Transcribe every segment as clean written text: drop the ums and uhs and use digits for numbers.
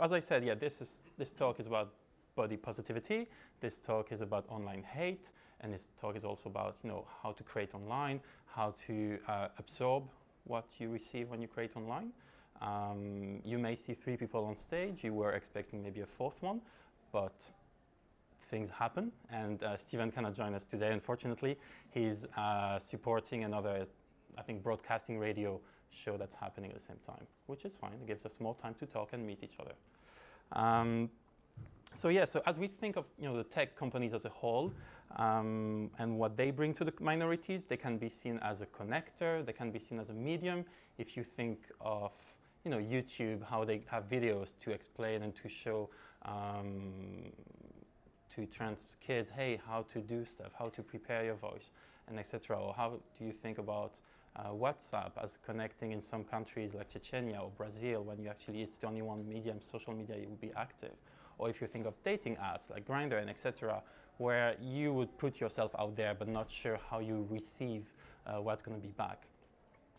as I said, yeah, this talk is about body positivity. This talk is about online hate, and this talk is also about how to create online, how to absorb what you receive when you create online. You may see 3 people on stage. You were expecting maybe a 4th one, but things happen, and Stephen cannot join us today. Unfortunately, he's supporting another, I think, broadcasting radio show that's happening at the same time, which is fine. It gives us more time to talk and meet each other. So as we think of the tech companies as a whole and what they bring to the minorities, they can be seen as a connector. They can be seen as a medium. If you think of YouTube, how they have videos to explain and to show to trans kids, hey, how to do stuff, how to prepare your voice, and etc. Or how do you think about WhatsApp as connecting in some countries like Chechnya or Brazil, when it's the only one medium, social media, you would be active. Or if you think of dating apps like Grindr and etc., where you would put yourself out there but not sure how you receive what's going to be back.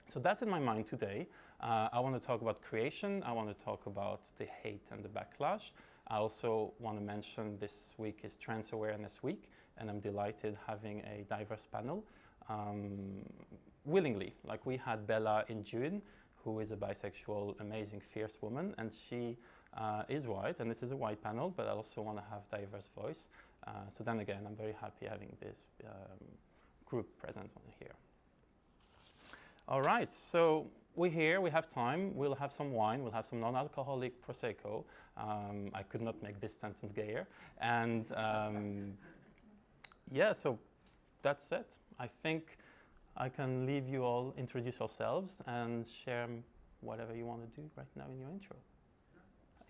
So that's in my mind today. I want to talk about creation. I want to talk about the hate and the backlash. I also want to mention this week is Trans Awareness Week, and I'm delighted having a diverse panel. Willingly, like we had Bella in June, who is a bisexual, amazing, fierce woman, and she is white, and this is a white panel, but I also want to have diverse voice. So then again, I'm very happy having this group present on here. All right, so we're here, we have time, we'll have some wine, we'll have some non-alcoholic Prosecco. I could not make this sentence gayer. And so that's it. I think I can leave you all introduce yourselves and share whatever you want to do right now in your intro.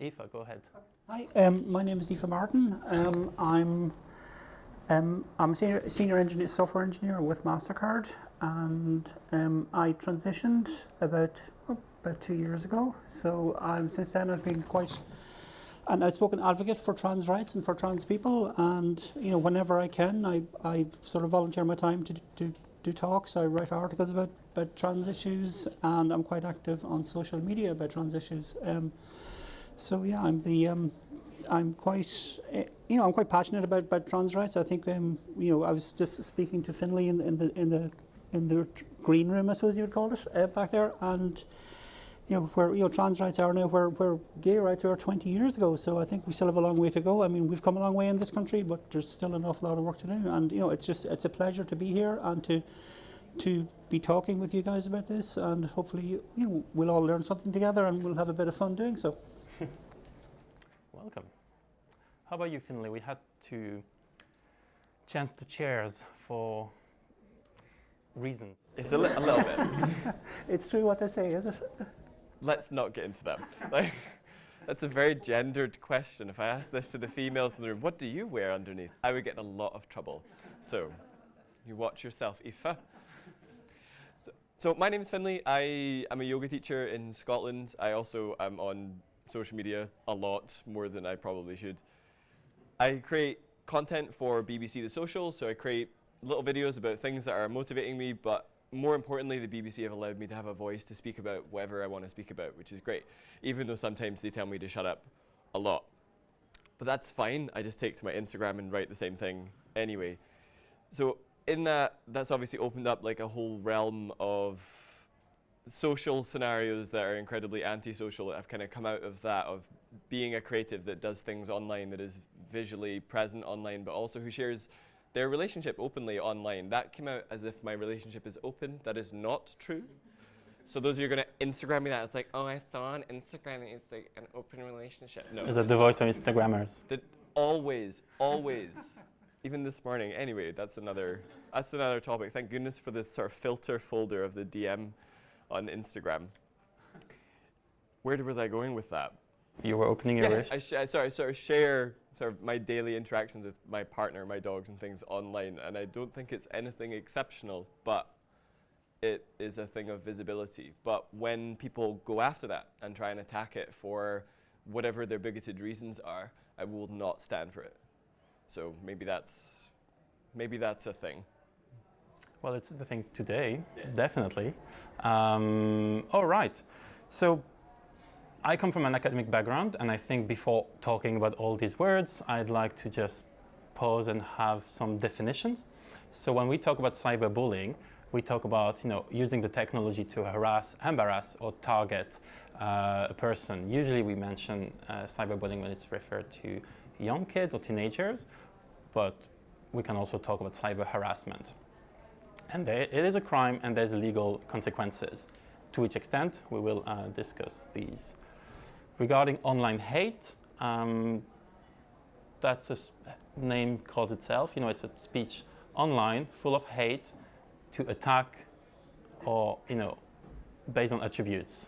Aoife, go ahead. Hi, my name is Aoife Martin. I'm a senior engineer, software engineer with MasterCard, and I transitioned about 2 years ago. So since then I've been quite an outspoken advocate for trans rights and for trans people. And whenever I can, I sort of volunteer my time to do talks. I write articles about trans issues, and I'm quite active on social media about trans issues. So yeah, I'm quite passionate about trans rights. I think I was just speaking to Finlay in the green room, I suppose you would call it, back there, and where trans rights are now, where gay rights were 20 years ago. So I think we still have a long way to go. I mean, we've come a long way in this country, but there's still an awful lot of work to do. And it's a pleasure to be here and to be talking with you guys about this. And hopefully, we'll all learn something together, and we'll have a bit of fun doing so. Welcome. How about you, Finlay? We had to change the chairs for reasons. It's a little bit. It's true what they say, is it? Let's not get into that. That's a very gendered question. If I asked this to the females in the room, what do you wear underneath? I would get in a lot of trouble. So you watch yourself, Aoife. So my name is Finlay. I am a yoga teacher in Scotland. I also am on social media a lot, more than I probably should. I create content for BBC The Social, so I create little videos about things that are motivating me, but more importantly, the BBC have allowed me to have a voice to speak about whatever I want to speak about, which is great, even though sometimes they tell me to shut up a lot. But that's fine. I just take to my Instagram and write the same thing anyway. So in that's obviously opened up like a whole realm of social scenarios that are incredibly antisocial that have kind of come out of that, of being a creative that does things online, that is visually present online, but also who shares their relationship openly online. That came out as if my relationship is open. That is not true. So those of you who are going to Instagram me that, it's like, oh, I saw on Instagram that it's like an open relationship. No. Is that the voice of Instagrammers? Always. Even this morning. Anyway, that's another topic. Thank goodness for this sort of filter folder of the DM on Instagram. Where was I going with that? You were opening your wish? I sort of share my daily interactions with my partner, my dogs and things online, and I don't think it's anything exceptional, but it is a thing of visibility. But when people go after that and try and attack it for whatever their bigoted reasons are, I will not stand for it. So maybe that's a thing. Well, it's the thing today, yes. Definitely. All right. So I come from an academic background, and I think before talking about all these words, I'd like to just pause and have some definitions. So when we talk about cyberbullying, we talk about using the technology to harass, embarrass, or target a person. Usually we mention cyberbullying when it's referred to young kids or teenagers, but we can also talk about cyber harassment. And it is a crime, and there's legal consequences. To which extent, we will discuss these. Regarding online hate, that's a name calls itself. It's a speech online full of hate to attack or, based on attributes,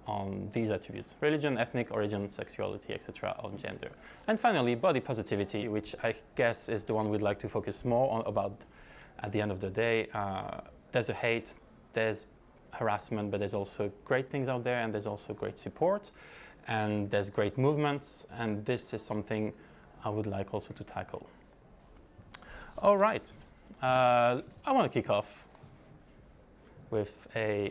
on these attributes: religion, ethnic origin, sexuality, etc., on gender. And finally, body positivity, which I guess is the one we'd like to focus more on about at the end of the day. There's a hate, there's harassment, but there's also great things out there, and there's also great support, and there's great movements, and this is something I would like also to tackle. All right, I want to kick off with a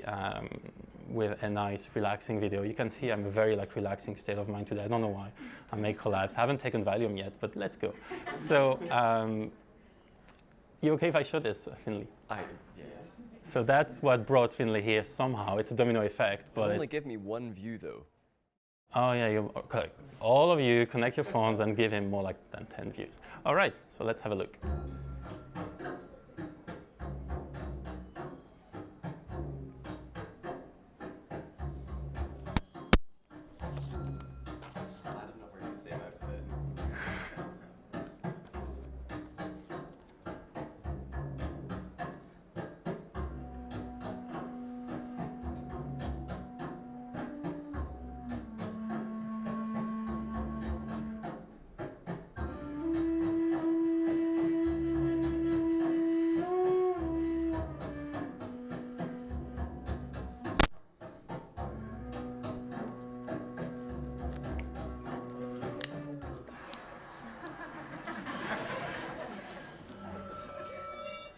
nice relaxing video. You can see I'm a very relaxing state of mind today. I don't know why. I may collapse. I haven't taken Valium yet, but let's go. So, you okay if I show this, Finlay? Yes. So that's what brought Finlay here somehow. It's a domino effect. But only give me one view, though. Oh, yeah. Okay. All of you connect your phones and give him more than 10 views. All right. So let's have a look.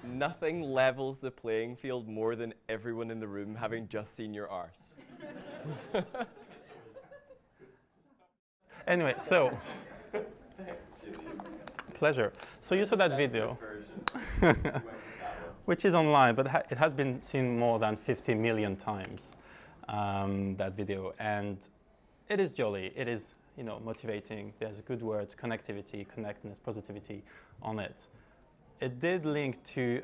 Nothing levels the playing field more than everyone in the room having just seen your arse. Anyway, so pleasure. So you saw that video, which is online, but it has been seen more than 50 million times, that video, and it is jolly. It is, motivating. There's good words, connectivity, connectedness, positivity on it. It did link to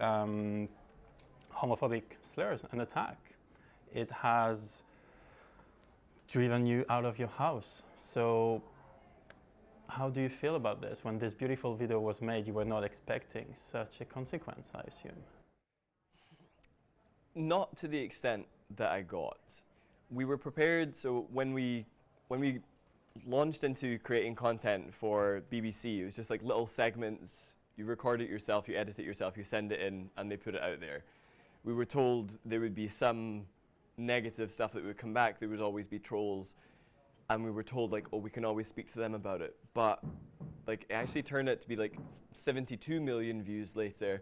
homophobic slurs and attack. It has driven you out of your house. So how do you feel about this? When this beautiful video was made, you were not expecting such a consequence, I assume. Not to the extent that I got. We were prepared, so when we launched into creating content for BBC, it was just little segments. You record it yourself, you edit it yourself, you send it in, and they put it out there. We were told there would be some negative stuff that would come back. There would always be trolls. And we were told, oh, we can always speak to them about it. But, it actually turned out to be, 72 million views later.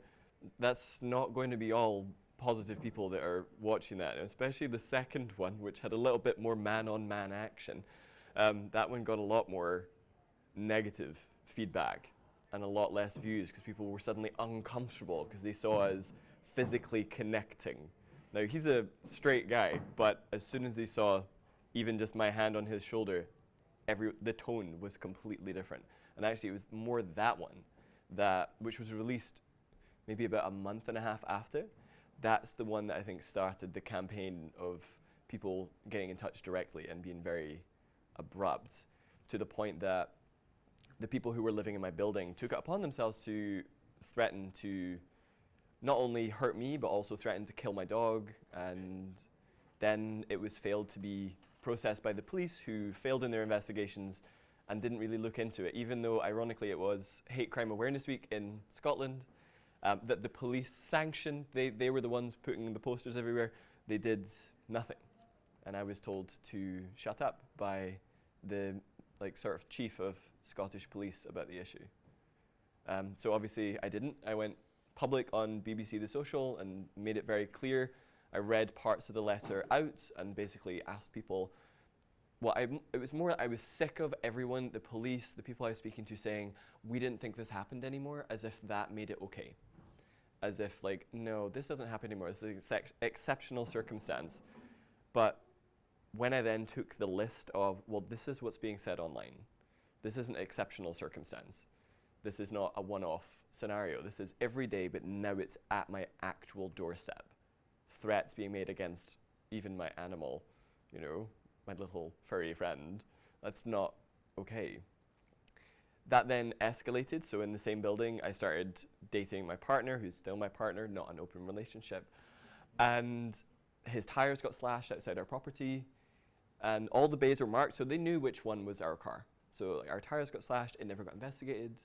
That's not going to be all positive people that are watching that, and especially the second one, which had a little bit more man-on-man action. That one got a lot more negative feedback and a lot less views because people were suddenly uncomfortable because they saw us physically connecting. Now, he's a straight guy, but as soon as they saw even just my hand on his shoulder, the tone was completely different. And actually, it was more that one, which was released maybe about a month and a half after. That's the one that I think started the campaign of people getting in touch directly and being very abrupt, to the point that the people who were living in my building took it upon themselves to threaten to not only hurt me, but also threaten to kill my dog. And then it was failed to be processed by the police, who failed in their investigations and didn't really look into it, even though, ironically, it was Hate Crime Awareness Week in Scotland, that the police sanctioned. They were the ones putting the posters everywhere. They did nothing. And I was told to shut up by the sort of chief of Scottish police about the issue. So obviously I didn't. I went public on BBC The Social and made it very clear. I read parts of the letter out and basically asked people, well, it was more I was sick of everyone, the police, the people I was speaking to saying, we didn't think this happened anymore, as if that made it okay. As if like, no, this doesn't happen anymore. It's an exceptional circumstance. But when I then took the list of, well, this is what's being said online. This is an exceptional circumstance. This is not a one-off scenario. This is every day, but now it's at my actual doorstep. Threats being made against even my animal, you know, my little furry friend. That's not okay. That then escalated. So in the same building, I started dating my partner, who's still my partner, not an open relationship. And his tires got slashed outside our property. And all the bays were marked, so they knew which one was our car. So like, our tires got slashed, it never got investigated.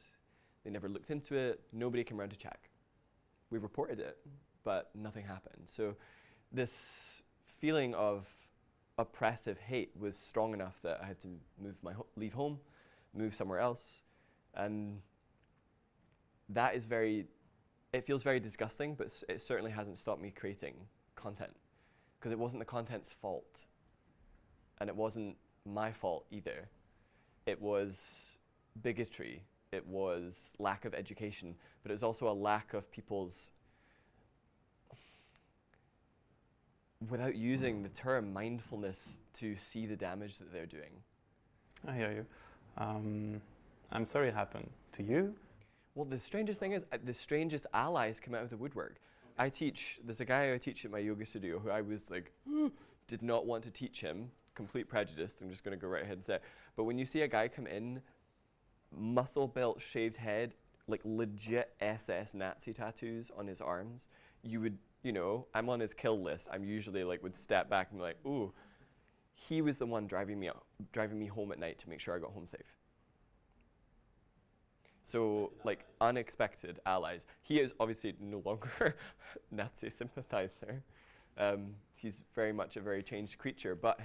They never looked into it. Nobody came around to check. We reported it, but nothing happened. So this feeling of oppressive hate was strong enough that I had to leave home, move somewhere else. And that is it feels very disgusting, but it certainly hasn't stopped me creating content, because it wasn't the content's fault. And it wasn't my fault either. It was bigotry. It was lack of education, but it was also a lack of people's, without using the term mindfulness, to see the damage that they're doing. I hear you. I'm sorry it happened to you. Well, the strangest thing is, the strangest allies come out of the woodwork. There's a guy I teach at my yoga studio who I was like, did not want to teach him, complete prejudice, I'm just going to go right ahead and say it. But when you see a guy come in, muscle built, shaved head, like legit SS Nazi tattoos on his arms, you would, you know, I'm on his kill list. I'm usually like, would step back and be like, ooh, he was the one driving me home at night to make sure I got home safe. So, like, unexpected allies. He is obviously no longer Nazi sympathizer. He's very much a very changed creature, but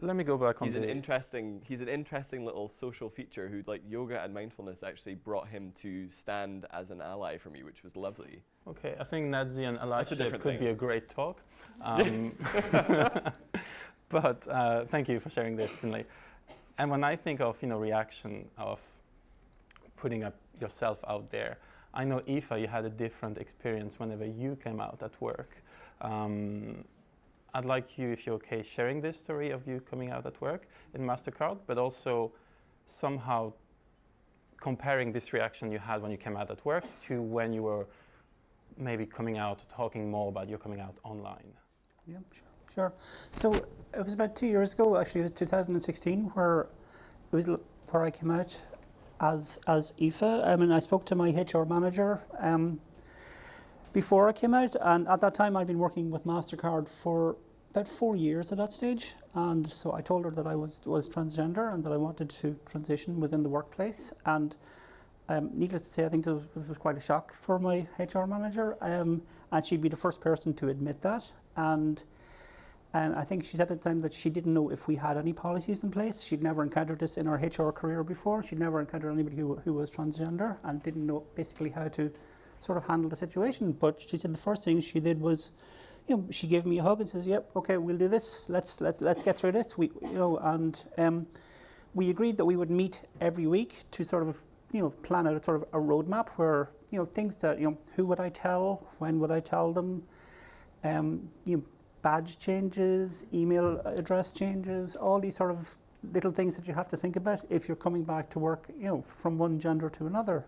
let me go back on he's an interesting little social feature who, like, yoga and mindfulness actually brought him to stand as an ally for me, which was lovely. Okay, I think Nazi and allyship could be a great talk. But thank you for sharing this, Finlay. And when I think of, you know, reaction of putting up yourself out there, I know, Aoife, you had a different experience whenever you came out at work. I'd like you, if you're okay, sharing this story of you coming out at work in MasterCard, but also somehow comparing this reaction you had when you came out at work to when you were maybe coming out, talking more about your coming out online. Yeah, sure. So it was about 2 years ago, actually, it was 2016, where I came out as Aoife. I mean, I spoke to my HR manager before I came out, and at that time I'd been working with MasterCard for about 4 years at that stage, and so I told her that I was transgender and that I wanted to transition within the workplace. And needless to say, I think this was quite a shock for my HR manager, and she'd be the first person to admit that. And I think she said at the time that she didn't know if we had any policies in place. She'd never encountered this in her HR career before. She'd never encountered anybody who was transgender and didn't know basically how to sort of handle the situation. But she said the first thing she did was, you know, she gave me a hug and says, "Yep, okay, we'll do this. Let's get through this." We agreed that we would meet every week to sort of, you know, plan out a sort of a roadmap where, you know, things that, you know, who would I tell, when would I tell them, you know, badge changes, email address changes, all these sort of little things that you have to think about if you're coming back to work, you know, from one gender to another.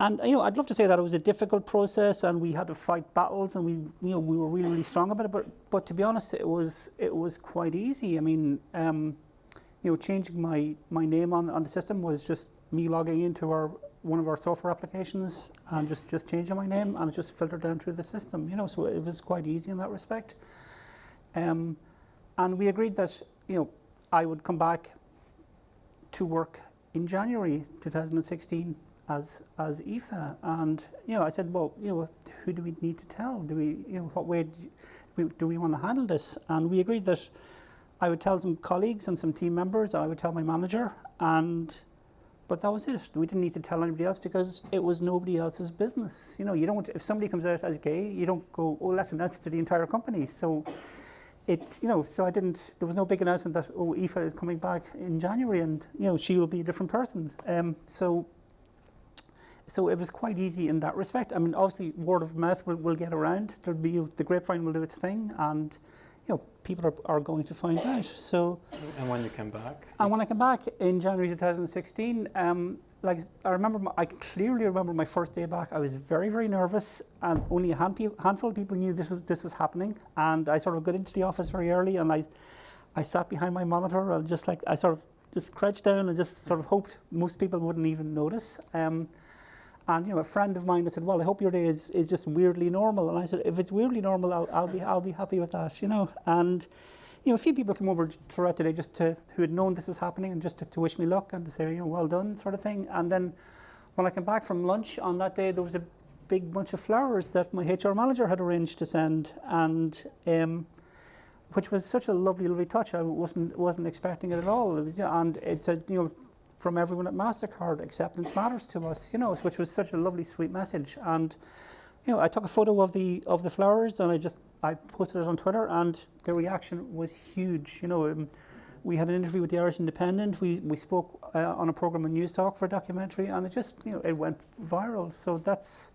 And you know, I'd love to say that it was a difficult process and we had to fight battles and we were really, really strong about it. But to be honest, it was quite easy. I mean, you know, changing my name on the system was just me logging into one of our software applications and just changing my name, and it just filtered down through the system. You know, so it was quite easy in that respect. And we agreed that, you know, I would come back to work in January 2016 as Aoife. And, you know, I said, well, you know, who do we need to tell? Do we, you know, what way do we want to handle this? And we agreed that I would tell some colleagues and some team members, I would tell my manager, but that was it. We didn't need to tell anybody else because it was nobody else's business. You know, you don't, if somebody comes out as gay, you don't go, oh, let's announce it to the entire company. So so there was no big announcement that, oh, Aoife is coming back in January and, she will be a different person. So it was quite easy in that respect. I mean, obviously, word of mouth will get around. There'll be, the grapevine will do its thing, and, people are going to find out. So. And when you came back? And when I came back in January 2016, I clearly remember my first day back. I was very, very nervous, and only a handful of people knew this was happening. And I sort of got into the office very early, and I sat behind my monitor, and I sort of just crouched down and just sort of hoped most people wouldn't even notice. And a friend of mine had said, "Well, I hope your day is just weirdly normal." And I said, "If it's weirdly normal, I'll be happy with that, And a few people came over throughout the day who had known this was happening and just to wish me luck and to say, well done, sort of thing. And then when I came back from lunch on that day, there was a big bunch of flowers that my HR manager had arranged to send, and which was such a lovely, lovely touch. I wasn't expecting it at all. And it said, from everyone at MasterCard, acceptance matters to us, which was such a lovely, sweet message. And I took a photo of the flowers, and I posted it on Twitter, and the reaction was huge. We had an interview with the Irish Independent. We spoke on a program on News Talk for a documentary, and it just it went viral. So that's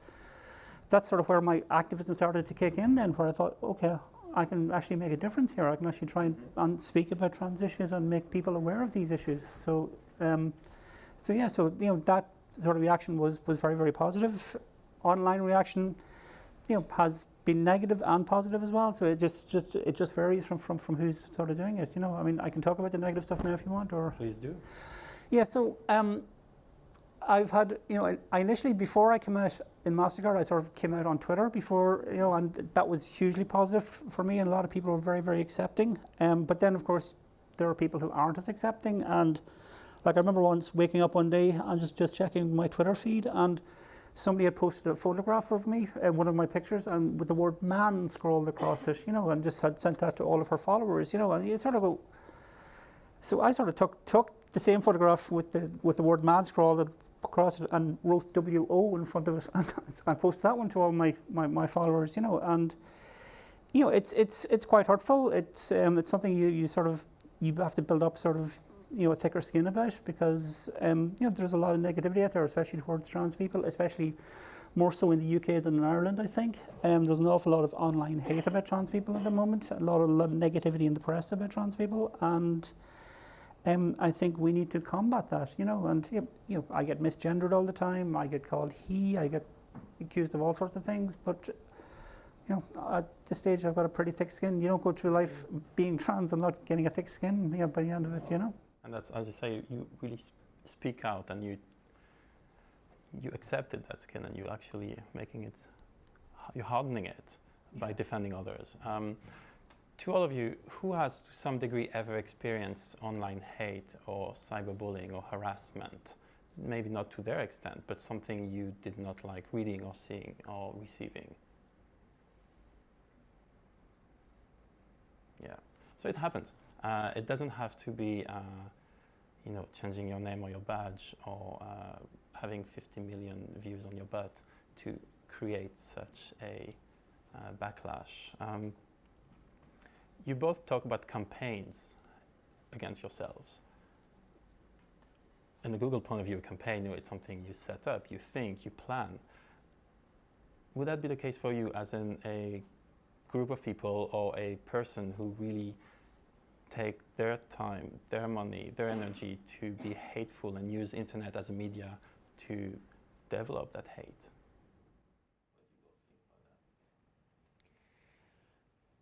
sort of where my activism started to kick in. Then, where I thought, okay, I can actually make a difference here. I can actually try and speak about trans issues and make people aware of these issues. So that sort of reaction was very, very positive. Online reaction, has been negative and positive as well. So it just varies from who's sort of doing it. I mean, I can talk about the negative stuff now if you want, or please do. Yeah. So I've had, I initially, before I came out in MasterCard, I sort of came out on Twitter before, and that was hugely positive for me, and a lot of people were very, very accepting. But then, of course, there are people who aren't as accepting, and I remember once waking up one day and just checking my Twitter feed, and somebody had posted a photograph of me, one of my pictures, and with the word "man" scrolled across it, and just had sent that to all of her followers, and you sort of go. So I sort of took the same photograph with the word "man" scrolled across it and wrote "WO" in front of it, and posted that one to all my followers, and it's quite hurtful. It's something you have to build up sort of a thicker skin about, because there's a lot of negativity out there, especially towards trans people, especially more so in the UK than in Ireland, I think. There's an awful lot of online hate about trans people at the moment, a lot of negativity in the press about trans people, and I think we need to combat that, and I get misgendered all the time, I get called he, I get accused of all sorts of things, but at this stage I've got a pretty thick skin. You don't go through life being trans and not getting a thick skin by the end of it, And that's, as you say, you really speak out, and you accepted that skin, and you're actually you're hardening it by defending others. To all of you, who has to some degree ever experienced online hate or cyberbullying or harassment? Maybe not to their extent, but something you did not like reading or seeing or receiving. Yeah, so it happens. It doesn't have to be changing your name or your badge or having 50 million views on your butt to create such a backlash. You both talk about campaigns against yourselves. In the Google point of view, a campaign, it's something you set up, you think, you plan. Would that be the case for you, as in a group of people or a person who really take their time, their money, their energy to be hateful and use internet as a media to develop that hate?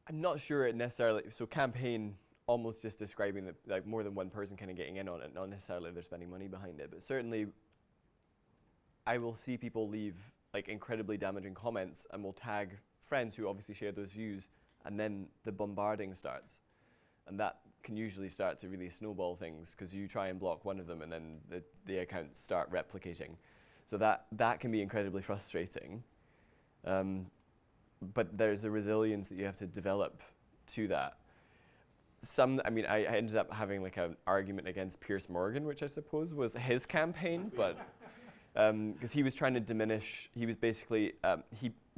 I'm not sure it necessarily, so campaign, almost just describing that like more than one person kind of getting in on it, not necessarily they're spending money behind it, but certainly I will see people leave like incredibly damaging comments and will tag friends who obviously share those views, and then the bombarding starts. And that can usually start to really snowball things, because you try and block one of them and then the accounts start replicating. So that can be incredibly frustrating. But there's a resilience that you have to develop to that. I ended up having like an argument against Piers Morgan, which I suppose was his campaign, but because he was trying to diminish, he was basically,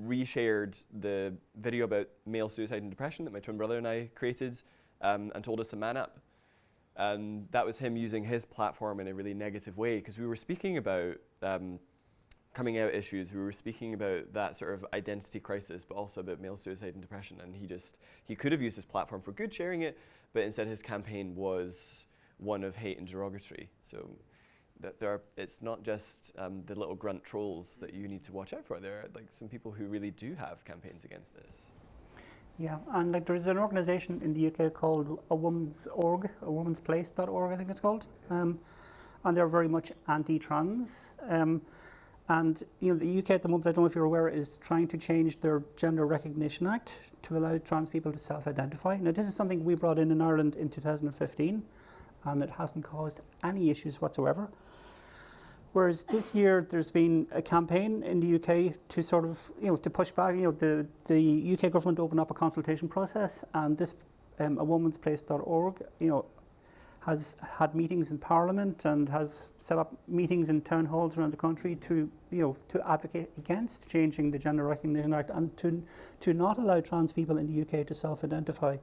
reshared the video about male suicide and depression that my twin brother and I created, and told us to man up. And that was him using his platform in a really negative way, because we were speaking about coming out issues, we were speaking about that sort of identity crisis, but also about male suicide and depression. And he could have used his platform for good, sharing it, but instead his campaign was one of hate and derogatory. So that it's not just the little grunt trolls that you need to watch out for. There are like some people who really do have campaigns against this. Yeah, and like there's an organisation in the UK called a woman's place.org, I think it's called, and they're very much anti-trans. And you know, the UK at the moment, I don't know if you're aware, is trying to change their Gender Recognition Act to allow trans people to self-identify. Now, this is something we brought in Ireland in 2015, and it hasn't caused any issues whatsoever. Whereas this year, there's been a campaign in the UK to sort of, you know, to push back. You know, the UK government opened up a consultation process, and this a womansplace.org, you know, has had meetings in Parliament and has set up meetings in town halls around the country to, you know, to advocate against changing the Gender Recognition Act and to not allow trans people in the UK to self-identify.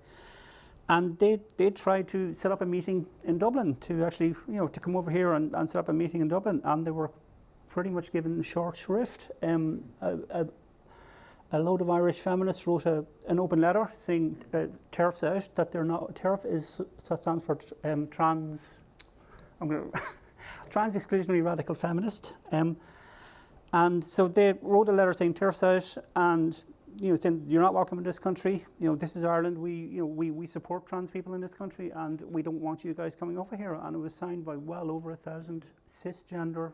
And they tried to set up a meeting in Dublin to actually, you know, to come over here and set up a meeting in Dublin, and they were pretty much given short shrift. A load of Irish feminists wrote an open letter saying TERF's out, that they're not, TERF stands for trans exclusionary radical feminist. And so they wrote a letter saying TERF's out, and you know, saying you're not welcome in this country. You know, this is Ireland. We support trans people in this country, and we don't want you guys coming over here. And it was signed by well over 1,000 cisgender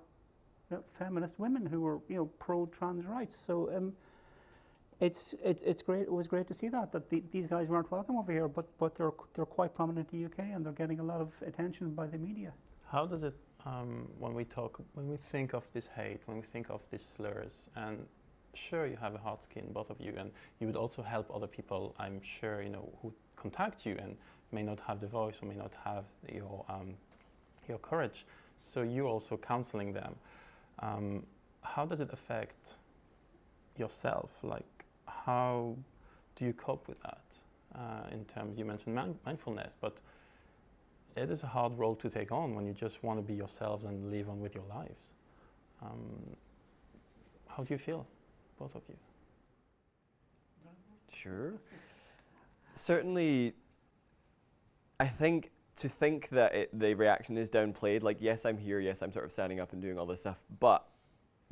feminist women who were, you know, pro-trans rights. So it's great. It was great to see that these guys weren't welcome over here, but they're quite prominent in the UK, and they're getting a lot of attention by the media. How does it when we think of this hate, when we think of these slurs, and sure, you have a hard skin, both of you, and you would also help other people, I'm sure, you know, who contact you and may not have the voice or may not have your courage. So you're also counseling them. How does it affect yourself? Like, how do you cope with that? In terms, you mentioned mindfulness, but it is a hard role to take on when you just want to be yourselves and live on with your lives. How do you feel? Both of you. Sure. Certainly, I think to think that the reaction is downplayed, like, yes, I'm here, yes, I'm sort of standing up and doing all this stuff, but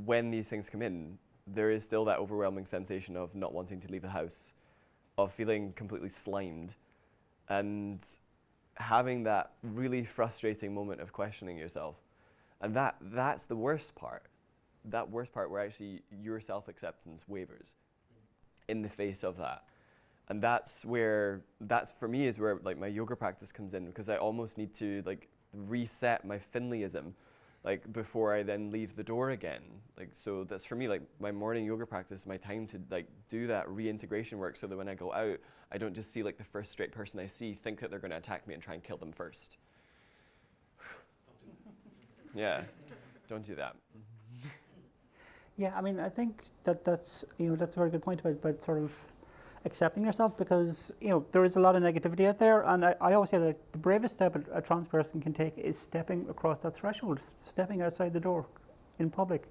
when these things come in, there is still that overwhelming sensation of not wanting to leave the house, of feeling completely slimed, and having that really frustrating moment of questioning yourself. And that's the worst part. That worst part where actually your self-acceptance wavers in the face of that. And that's for me is where like my yoga practice comes in, because I almost need to like reset my Finlayism like before I then leave the door again. Like, so that's for me, like my morning yoga practice, my time to like do that reintegration work, so that when I go out, I don't just see like the first straight person I see, think that they're going to attack me and try and kill them first. Yeah, don't do that. Yeah, I mean, I think that's a very good point about sort of accepting yourself, because, you know, there is a lot of negativity out there, and I always say that the bravest step a trans person can take is stepping across that threshold, stepping outside the door in public.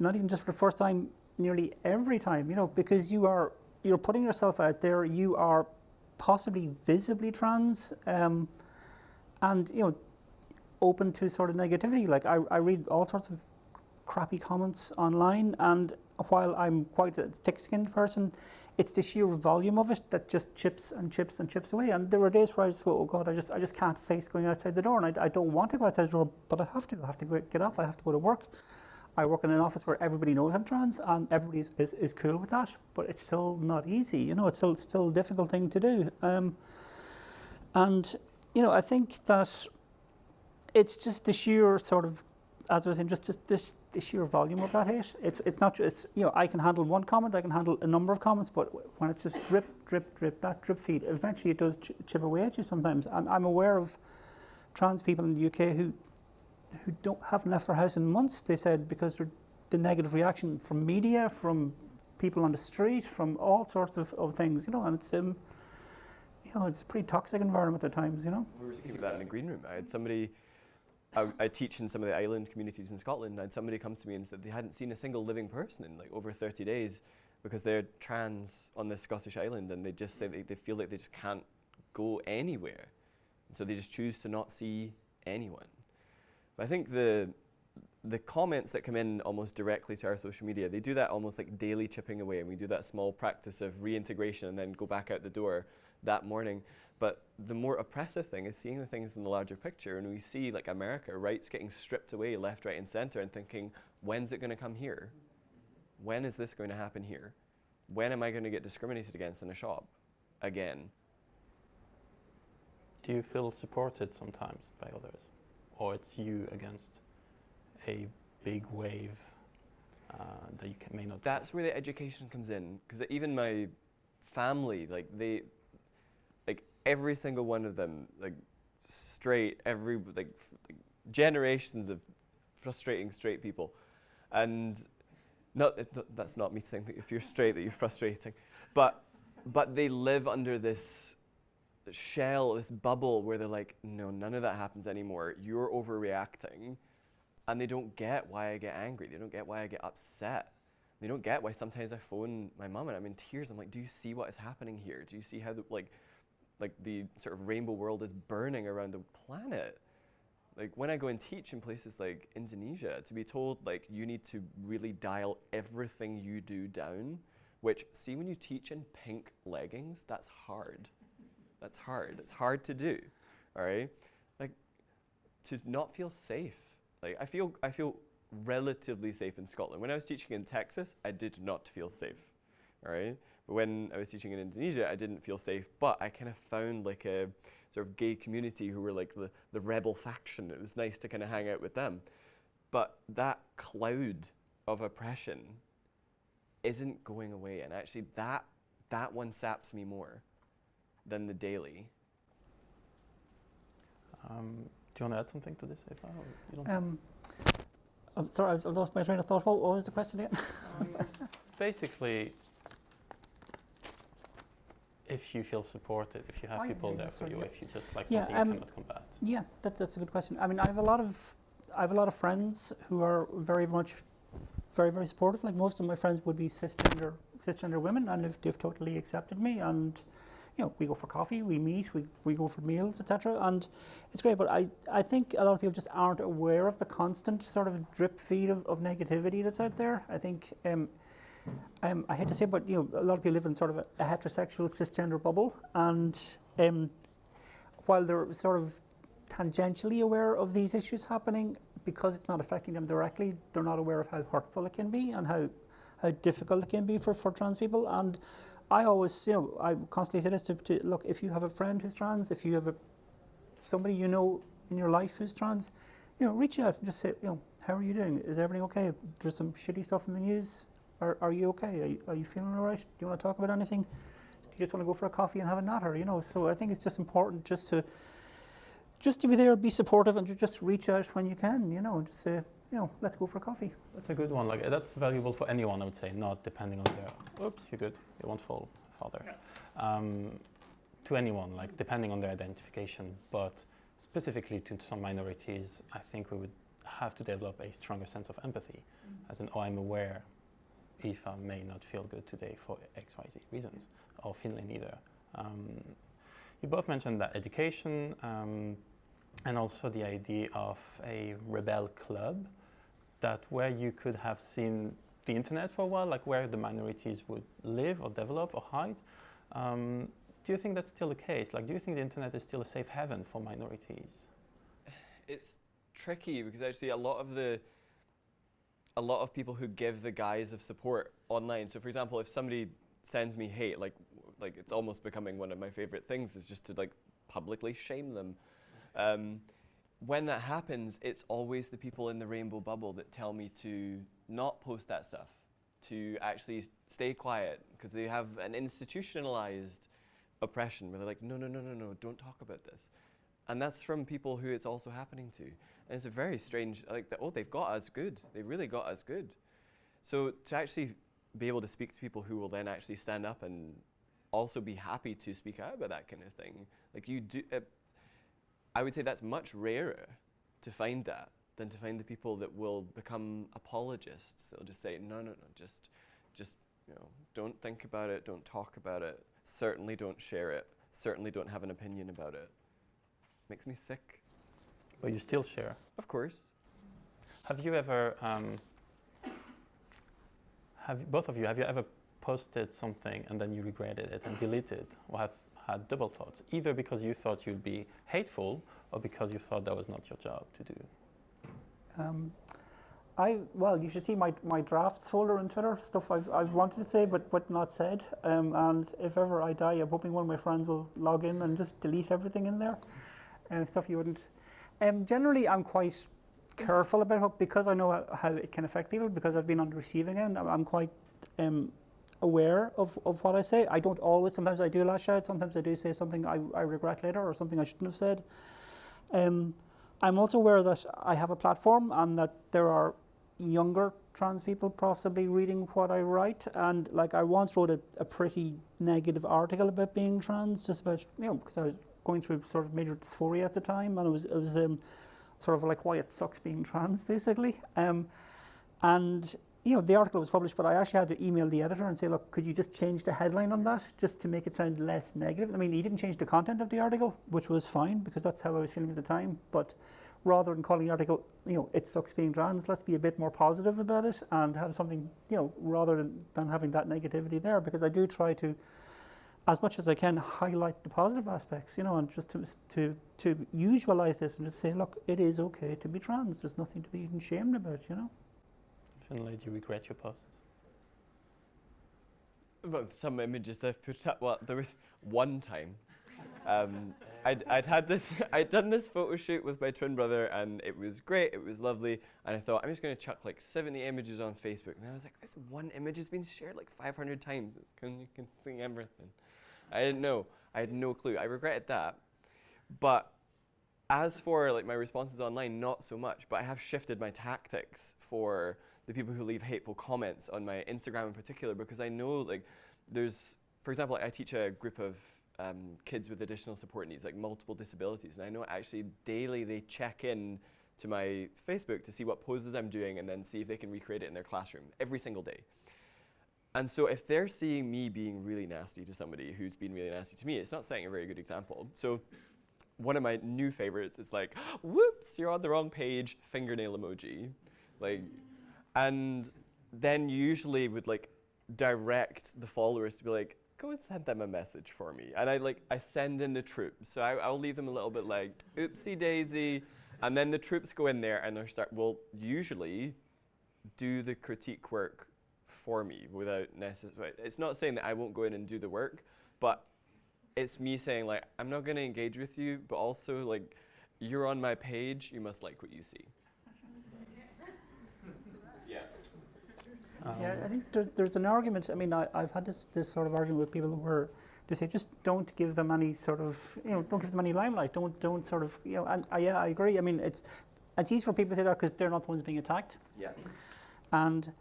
Not even just for the first time, nearly every time, you know, because you're putting yourself out there, you are possibly visibly trans, and, you know, open to sort of negativity. Like I read all sorts of crappy comments online, and while I'm quite a thick-skinned person, it's the sheer volume of it that just chips and chips and chips away. And there were days where I just go, oh God, I just can't face going outside the door, and I don't want to go outside the door, but I have to get up, I have to go to work. I work in an office where everybody knows I'm trans, and everybody is cool with that, but it's still not easy, you know, it's still a difficult thing to do. And, you know, I think that it's just the sheer sort of, as I was saying, just the sheer volume of that hate. It's not just, you know, I can handle one comment, I can handle a number of comments, but when it's just drip, drip, drip, that drip feed, eventually it does chip away at you sometimes. And I'm aware of trans people in the UK who haven't left their house in months, they said, because the negative reaction from media, from people on the street, from all sorts of things, and it's it's a pretty toxic environment at times, We were speaking about that in the green room. I had somebody, I teach in some of the island communities in Scotland, and I had somebody come to me and said they hadn't seen a single living person in like over 30 days because they're trans on this Scottish island, and they just say they feel like they just can't go anywhere. And so they just choose to not see anyone. But I think the comments that come in almost directly to our social media, they do that almost like daily chipping away, and we do that small practice of reintegration and then go back out the door that morning. But the more oppressive thing is seeing the things in the larger picture, and we see like America, rights getting stripped away left, right and center, and thinking, when's it going to come here? When is this going to happen here? When am I going to get discriminated against in a shop again? Do you feel supported sometimes by others? Or it's you against a big wave that you may not... That's where the education comes in. Because even my family, like every single one of them, like straight, generations of frustrating straight people. And that's not me saying that if you're straight that you're frustrating, but they live under this shell, this bubble where they're like, no, none of that happens anymore. You're overreacting. And they don't get why I get angry. They don't get why I get upset. They don't get why sometimes I phone my mum and I'm in tears. I'm like, do you see what is happening here? Do you see how the sort of rainbow world is burning around the planet? Like when I go and teach in places like Indonesia, to be told like you need to really dial everything you do down, which, see, when you teach in pink leggings, that's hard. That's hard. It's hard to do, all right? Like to not feel safe. Like I feel relatively safe in Scotland. When I was teaching in Texas, I did not feel safe, all right? But when I was teaching in Indonesia, I didn't feel safe, but I kind of found like a sort of gay community who were like the rebel faction. It was nice to kind of hang out with them. But that cloud of oppression isn't going away, and actually that one saps me more than the daily. Do you want to add something to this, Aoife? You don't I'm sorry, I've lost my train of thought. What was the question again? Basically, if you feel supported, if you have people there for you, if you just like something you cannot combat. Yeah, that's a good question. I mean, I have a lot of friends who are very very supportive. Like most of my friends would be cisgender women, and they've totally accepted me. And we go for coffee, we meet, we go for meals, etc. And it's great. But I think a lot of people just aren't aware of the constant sort of drip feed of negativity that's out there. I think. I hate to say it, but a lot of people live in sort of a heterosexual cisgender bubble, and while they're sort of tangentially aware of these issues happening, because it's not affecting them directly, they're not aware of how hurtful it can be and how difficult it can be for trans people. And I always, I constantly say this to look, if you have a friend who's trans, if you have somebody in your life who's trans, reach out and just say, how are you doing? Is everything okay? There's some shitty stuff in the news. Are you okay? Are you feeling all right? Do you want to talk about anything? Do you just want to go for a coffee and have a natter? So I think it's just important just to be there, be supportive, and to just reach out when you can. Just say, let's go for a coffee. That's a good one. Like that's valuable for anyone, I would say, not depending on their. Oops, you're good. You won't fall, father. Yeah. To anyone, like depending on their identification, but specifically to some minorities, I think we would have to develop a stronger sense of empathy, as in, I'm aware. Aoife may not feel good today for XYZ reasons, or Finlay neither. You both mentioned that education and also the idea of a rebel club, that where you could have seen the internet for a while, like where the minorities would live or develop or hide. Do you think that's still the case? Like, do you think the internet is still a safe haven for minorities? It's tricky because actually a lot of people who give the guise of support online. So for example, if somebody sends me hate, like it's almost becoming one of my favorite things is just to like publicly shame them. When that happens, it's always the people in the rainbow bubble that tell me to not post that stuff, to actually stay quiet, because they have an institutionalized oppression where they're like, no, don't talk about this. And that's from people who it's also happening to. And it's a very strange, they've got us good. They really got us good. So to actually be able to speak to people who will then actually stand up and also be happy to speak out about that kind of thing. Like you do, I would say that's much rarer to find that than to find the people that will become apologists. They'll just say, no, just don't think about it, don't talk about it, certainly don't share it, certainly don't have an opinion about it. Makes me sick. But you still share. Of course. Have you ever, both of you, have you ever posted something and then you regretted it and deleted, or have had double thoughts, either because you thought you'd be hateful or because you thought that was not your job to do? Well, you should see my drafts folder on Twitter, stuff I've wanted to say but not said. And if ever I die, I'm hoping one of my friends will log in and just delete everything in there, stuff you wouldn't. Generally, I'm quite careful about it because I know how it can affect people, because I've been on the receiving end. I'm quite aware of what I say. I don't always. Sometimes I do lash out. Sometimes I do say something I regret later, or something I shouldn't have said. I'm also aware that I have a platform and that there are younger trans people possibly reading what I write. And like I once wrote a pretty negative article about being trans, just about, because I was going through sort of major dysphoria at the time, and it was sort of like why it sucks being trans, basically. And the article was published, but I actually had to email the editor and say, look, could you just change the headline on that just to make it sound less negative? I mean, he didn't change the content of the article, which was fine because that's how I was feeling at the time. But rather than calling the article, it sucks being trans, let's be a bit more positive about it and have something, rather than having that negativity there, because I do try to, as much as I can, highlight the positive aspects, and just to usualize this and just say, look, it is okay to be trans. There's nothing to be even shamed about, Finlay, do you regret your posts? Well, some images I've put up. Well, there was one time. I'd done this photo shoot with my twin brother, and it was great. It was lovely, and I thought I'm just going to chuck like 70 images on Facebook. And I was like, this one image has been shared like 500 times. You can see everything. I didn't know. I had no clue. I regretted that. But as for like my responses online, not so much. But I have shifted my tactics for the people who leave hateful comments on my Instagram in particular, because I know like there's, for example, I teach a group of kids with additional support needs, like multiple disabilities, and I know actually daily they check in to my Facebook to see what poses I'm doing and then see if they can recreate it in their classroom every single day. And so if they're seeing me being really nasty to somebody who's been really nasty to me, it's not setting a very good example. So one of my new favorites is like, whoops, you're on the wrong page, fingernail emoji. Like, and then usually would like direct the followers to be like, go and send them a message for me. And I send in the troops. So I'll leave them a little bit like, oopsie daisy. And then the troops go in there and will usually do the critique work for me without necessarily, it's not saying that I won't go in and do the work, but it's me saying like, I'm not gonna engage with you, but also like, you're on my page, you must like what you see. Yeah, I think there's an argument. I mean, I've had this sort of argument with people where they say just don't give them any sort of, don't give them any limelight. Don't sort of, and I agree. I mean, it's easy for people to say that because they're not the ones being attacked. Yeah. And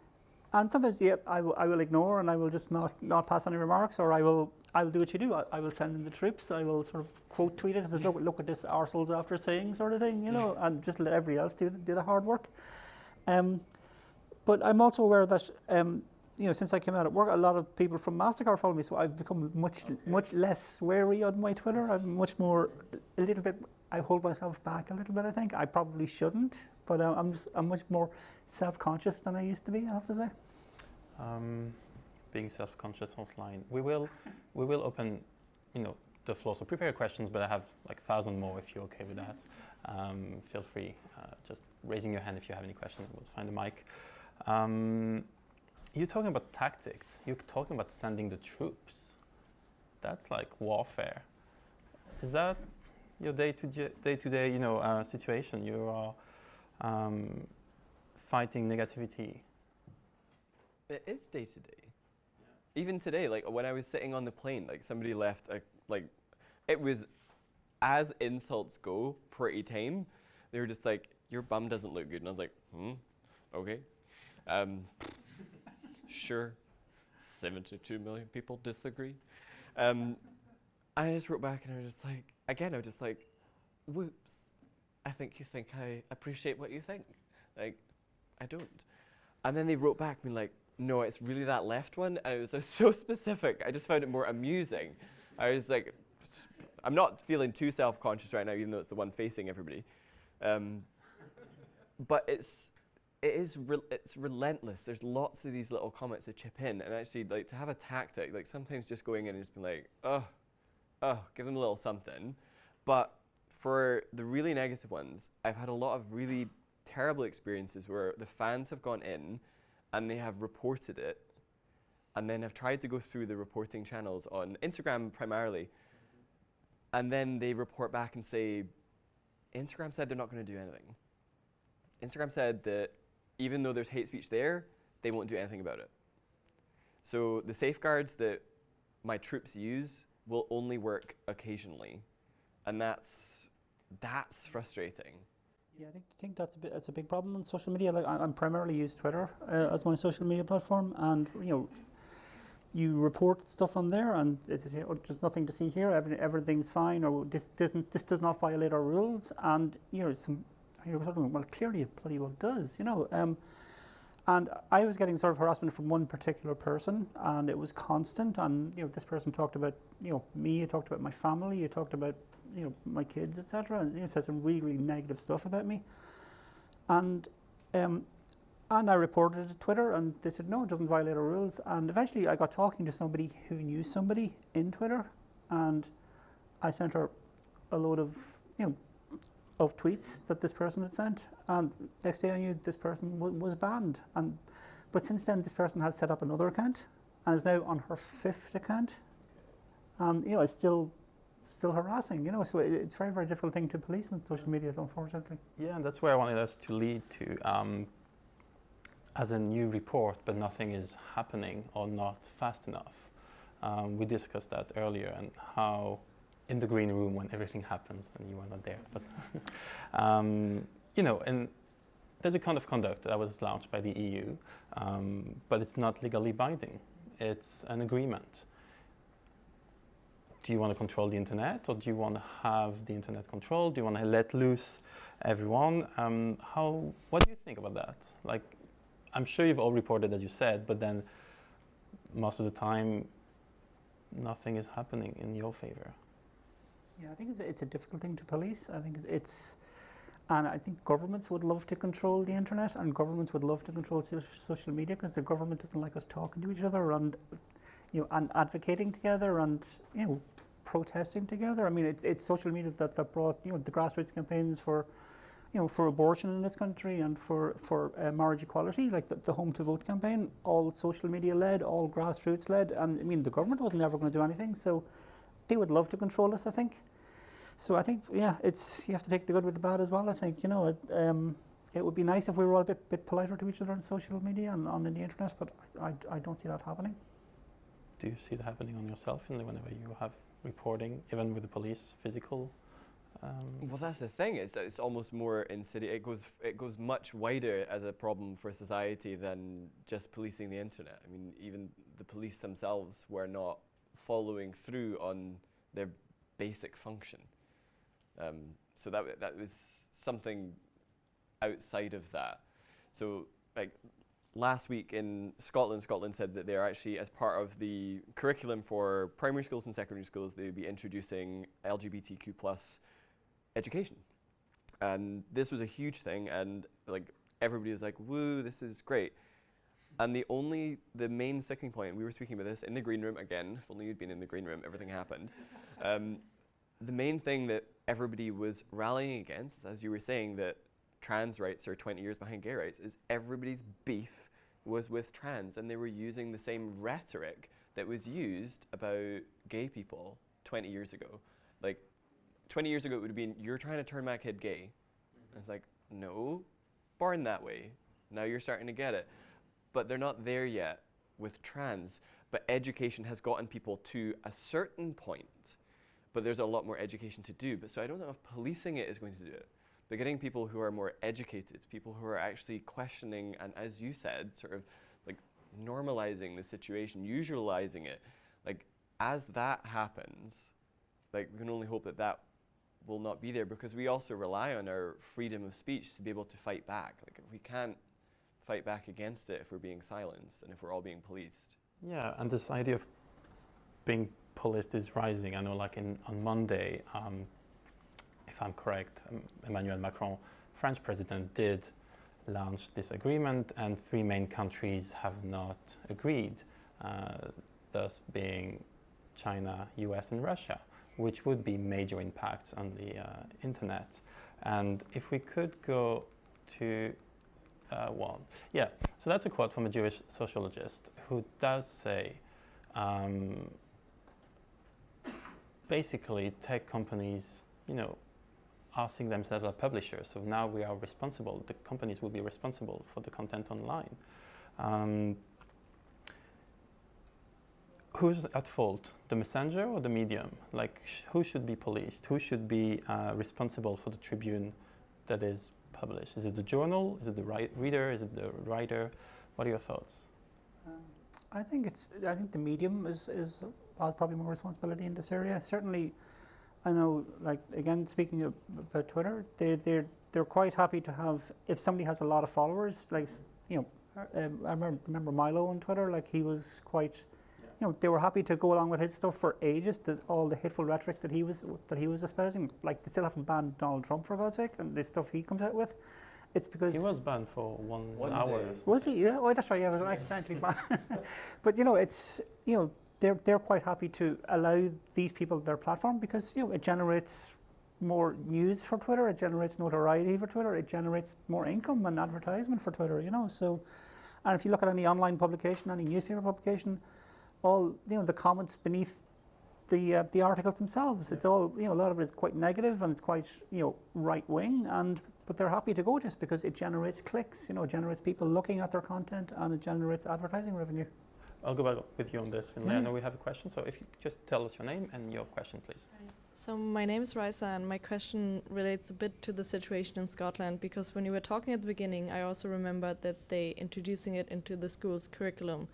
sometimes, I will ignore and I will just not pass any remarks, or I will do what you do. I will send in the troops. I will sort of quote tweet it and say, look at this arsehole's after saying sort of thing, and just let everybody else do the hard work. But I'm also aware that, since I came out at work, a lot of people from MasterCard follow me, so I've become much less wary on my Twitter. I'm much more, I hold myself back a little bit, I think. I probably shouldn't, but I'm much more self-conscious than I used to be, I have to say. Being self-conscious offline. We will open, the floor. So prepare your questions, but I have like 1,000 more if you're okay with that. Feel free, just raising your hand if you have any questions. We'll find a mic. You're talking about tactics. You're talking about sending the troops. That's like warfare. Is that your day-to-day, situation? You are fighting negativity. It is day-to-day. Yeah. Even today, like when I was sitting on the plane, like somebody left it was, as insults go, pretty tame. They were just like, your bum doesn't look good. And I was like, okay. Sure. 72 million people disagree. I just wrote back and I was just like, again, I was just like, whoops, I think you think I appreciate what you think. Like, I don't. And then they wrote back being like, no, it's really that left one. And it was so specific. I just found it more amusing. I was like, I'm not feeling too self-conscious right now, even though it's the one facing everybody. But it's relentless. There's lots of these little comments that chip in. And actually, like, to have a tactic, like sometimes just going in and just being like, give them a little something. But for the really negative ones, I've had a lot of really terrible experiences where the fans have gone in and they have reported it and then have tried to go through the reporting channels on Instagram primarily, and then they report back and say, Instagram said they're not going to do anything. Instagram said that even though there's hate speech there, they won't do anything about it. So the safeguards that my troops use will only work occasionally, and that's frustrating. Yeah, I think that's a big problem on social media. Like I'm primarily use Twitter as my social media platform, and you report stuff on there, and it's there's nothing to see here. Everything's fine, or this does not violate our rules. And you're sort of, well, clearly it bloody well does, And I was getting sort of harassment from one particular person, and it was constant. And this person talked about me, you talked about my family, you talked about my kids, etc. And said some really, really negative stuff about me. And I reported it to Twitter, and they said no, it doesn't violate our rules. And eventually, I got talking to somebody who knew somebody in Twitter, and I sent her a load of of tweets that this person had sent, and next day I knew this person was banned. But since then, this person has set up another account and is now on her 5th account, and it's still harassing. So it's a very, very difficult thing to police on social media, unfortunately. Yeah, and that's where I wanted us to lead to, as a new report, but nothing is happening or not fast enough. We discussed that earlier, and how in the green room when everything happens, and you were not there. But and there's a code of conduct that was launched by the EU, but it's not legally binding. It's an agreement. Do you want to control the internet, or do you want to have the internet controlled? Do you want to let loose everyone? What do you think about that? Like, I'm sure you've all reported, as you said, but then most of the time, nothing is happening in your favor. Yeah, I think it's a difficult thing to police. I think and I think governments would love to control the internet, and governments would love to control social media, because the government doesn't like us talking to each other and and advocating together and protesting together. I mean, it's social media that brought the grassroots campaigns for for abortion in this country, and for marriage equality, like the Home to Vote campaign, all social media led, all grassroots led. And I mean, the government wasn't ever going to do anything, so they would love to control us, I think. So I think, you have to take the good with the bad as well. I think, it would be nice if we were all a bit politer to each other on social media and on the internet, but I don't see that happening. Do you see that happening on yourself, whenever you have reporting, even with the police, physical? Well, that's the thing. It's almost more insidious. It goes much wider as a problem for society than just policing the internet. I mean, even the police themselves were not following through on their basic function. So that was something outside of that. So, like, last week in Scotland said that they're actually, as part of the curriculum for primary schools and secondary schools, they would be introducing LGBTQ+ education. And this was a huge thing, and like everybody was like, woo, this is great. And the main sticking point, we were speaking about this in the green room again, if only you'd been in the green room, everything happened. The main thing that everybody was rallying against, as you were saying, that trans rights are 20 years behind gay rights, is everybody's beef was with trans, and they were using the same rhetoric that was used about gay people 20 years ago. Like, 20 years ago it would have been, you're trying to turn my kid gay. And it's like, no, born that way. Now you're starting to get it. But they're not there yet with trans. But education has gotten people to a certain point. But there's a lot more education to do. But so I don't know if policing it is going to do it. But getting people who are more educated, people who are actually questioning, and as you said, sort of like normalizing the situation, usualizing it. Like, as that happens, like, we can only hope that that will not be there, because we also rely on our freedom of speech to be able to fight back. Like, if we can't fight back against it, if we're being silenced and if we're all being policed. Yeah, and this idea of being policed is rising. I know, like on Monday, if I'm correct, Emmanuel Macron, French president, did launch this agreement, and 3 main countries have not agreed, thus being China, US, and Russia, which would be major impacts on the internet. And if we could go to so that's a quote from a Jewish sociologist who does say, basically, tech companies, are seeing themselves as publishers. So now we are responsible. The companies will be responsible for the content online. Who's at fault, the messenger or the medium? Like, who should be policed? Who should be responsible for the Tribune that is published? Is it the journal? Is it the reader? Is it the writer? What are your thoughts? I think the medium has probably more responsibility in this area. Certainly, I know, like, again, speaking about Twitter, they're quite happy to have, if somebody has a lot of followers, like, I remember Milo on Twitter, like, he was quite, they were happy to go along with his stuff for ages, all the hateful rhetoric that he was espousing. Like, they still haven't banned Donald Trump, for God's sake, and the stuff he comes out with. It's because he was banned for one hour. Was he? Yeah. Oh, that's right. Yeah, it was accidentally banned. But it's they're quite happy to allow these people their platform, because it generates more news for Twitter, it generates notoriety for Twitter, it generates more income and advertisement for Twitter. So, and if you look at any online publication, any newspaper publication, all the comments beneath the articles themselves, it's all a lot of it is quite negative, and it's quite right wing, but they're happy to go just because it generates clicks, it generates people looking at their content, and it generates advertising revenue. I'll go back with you on this, Finlay. I know we have a question, so if you could just tell us your name and your question, please. So my name is Raisa, and my question relates a bit to the situation in Scotland, because when you were talking at the beginning, I also remembered that they introducing it into the school's curriculum,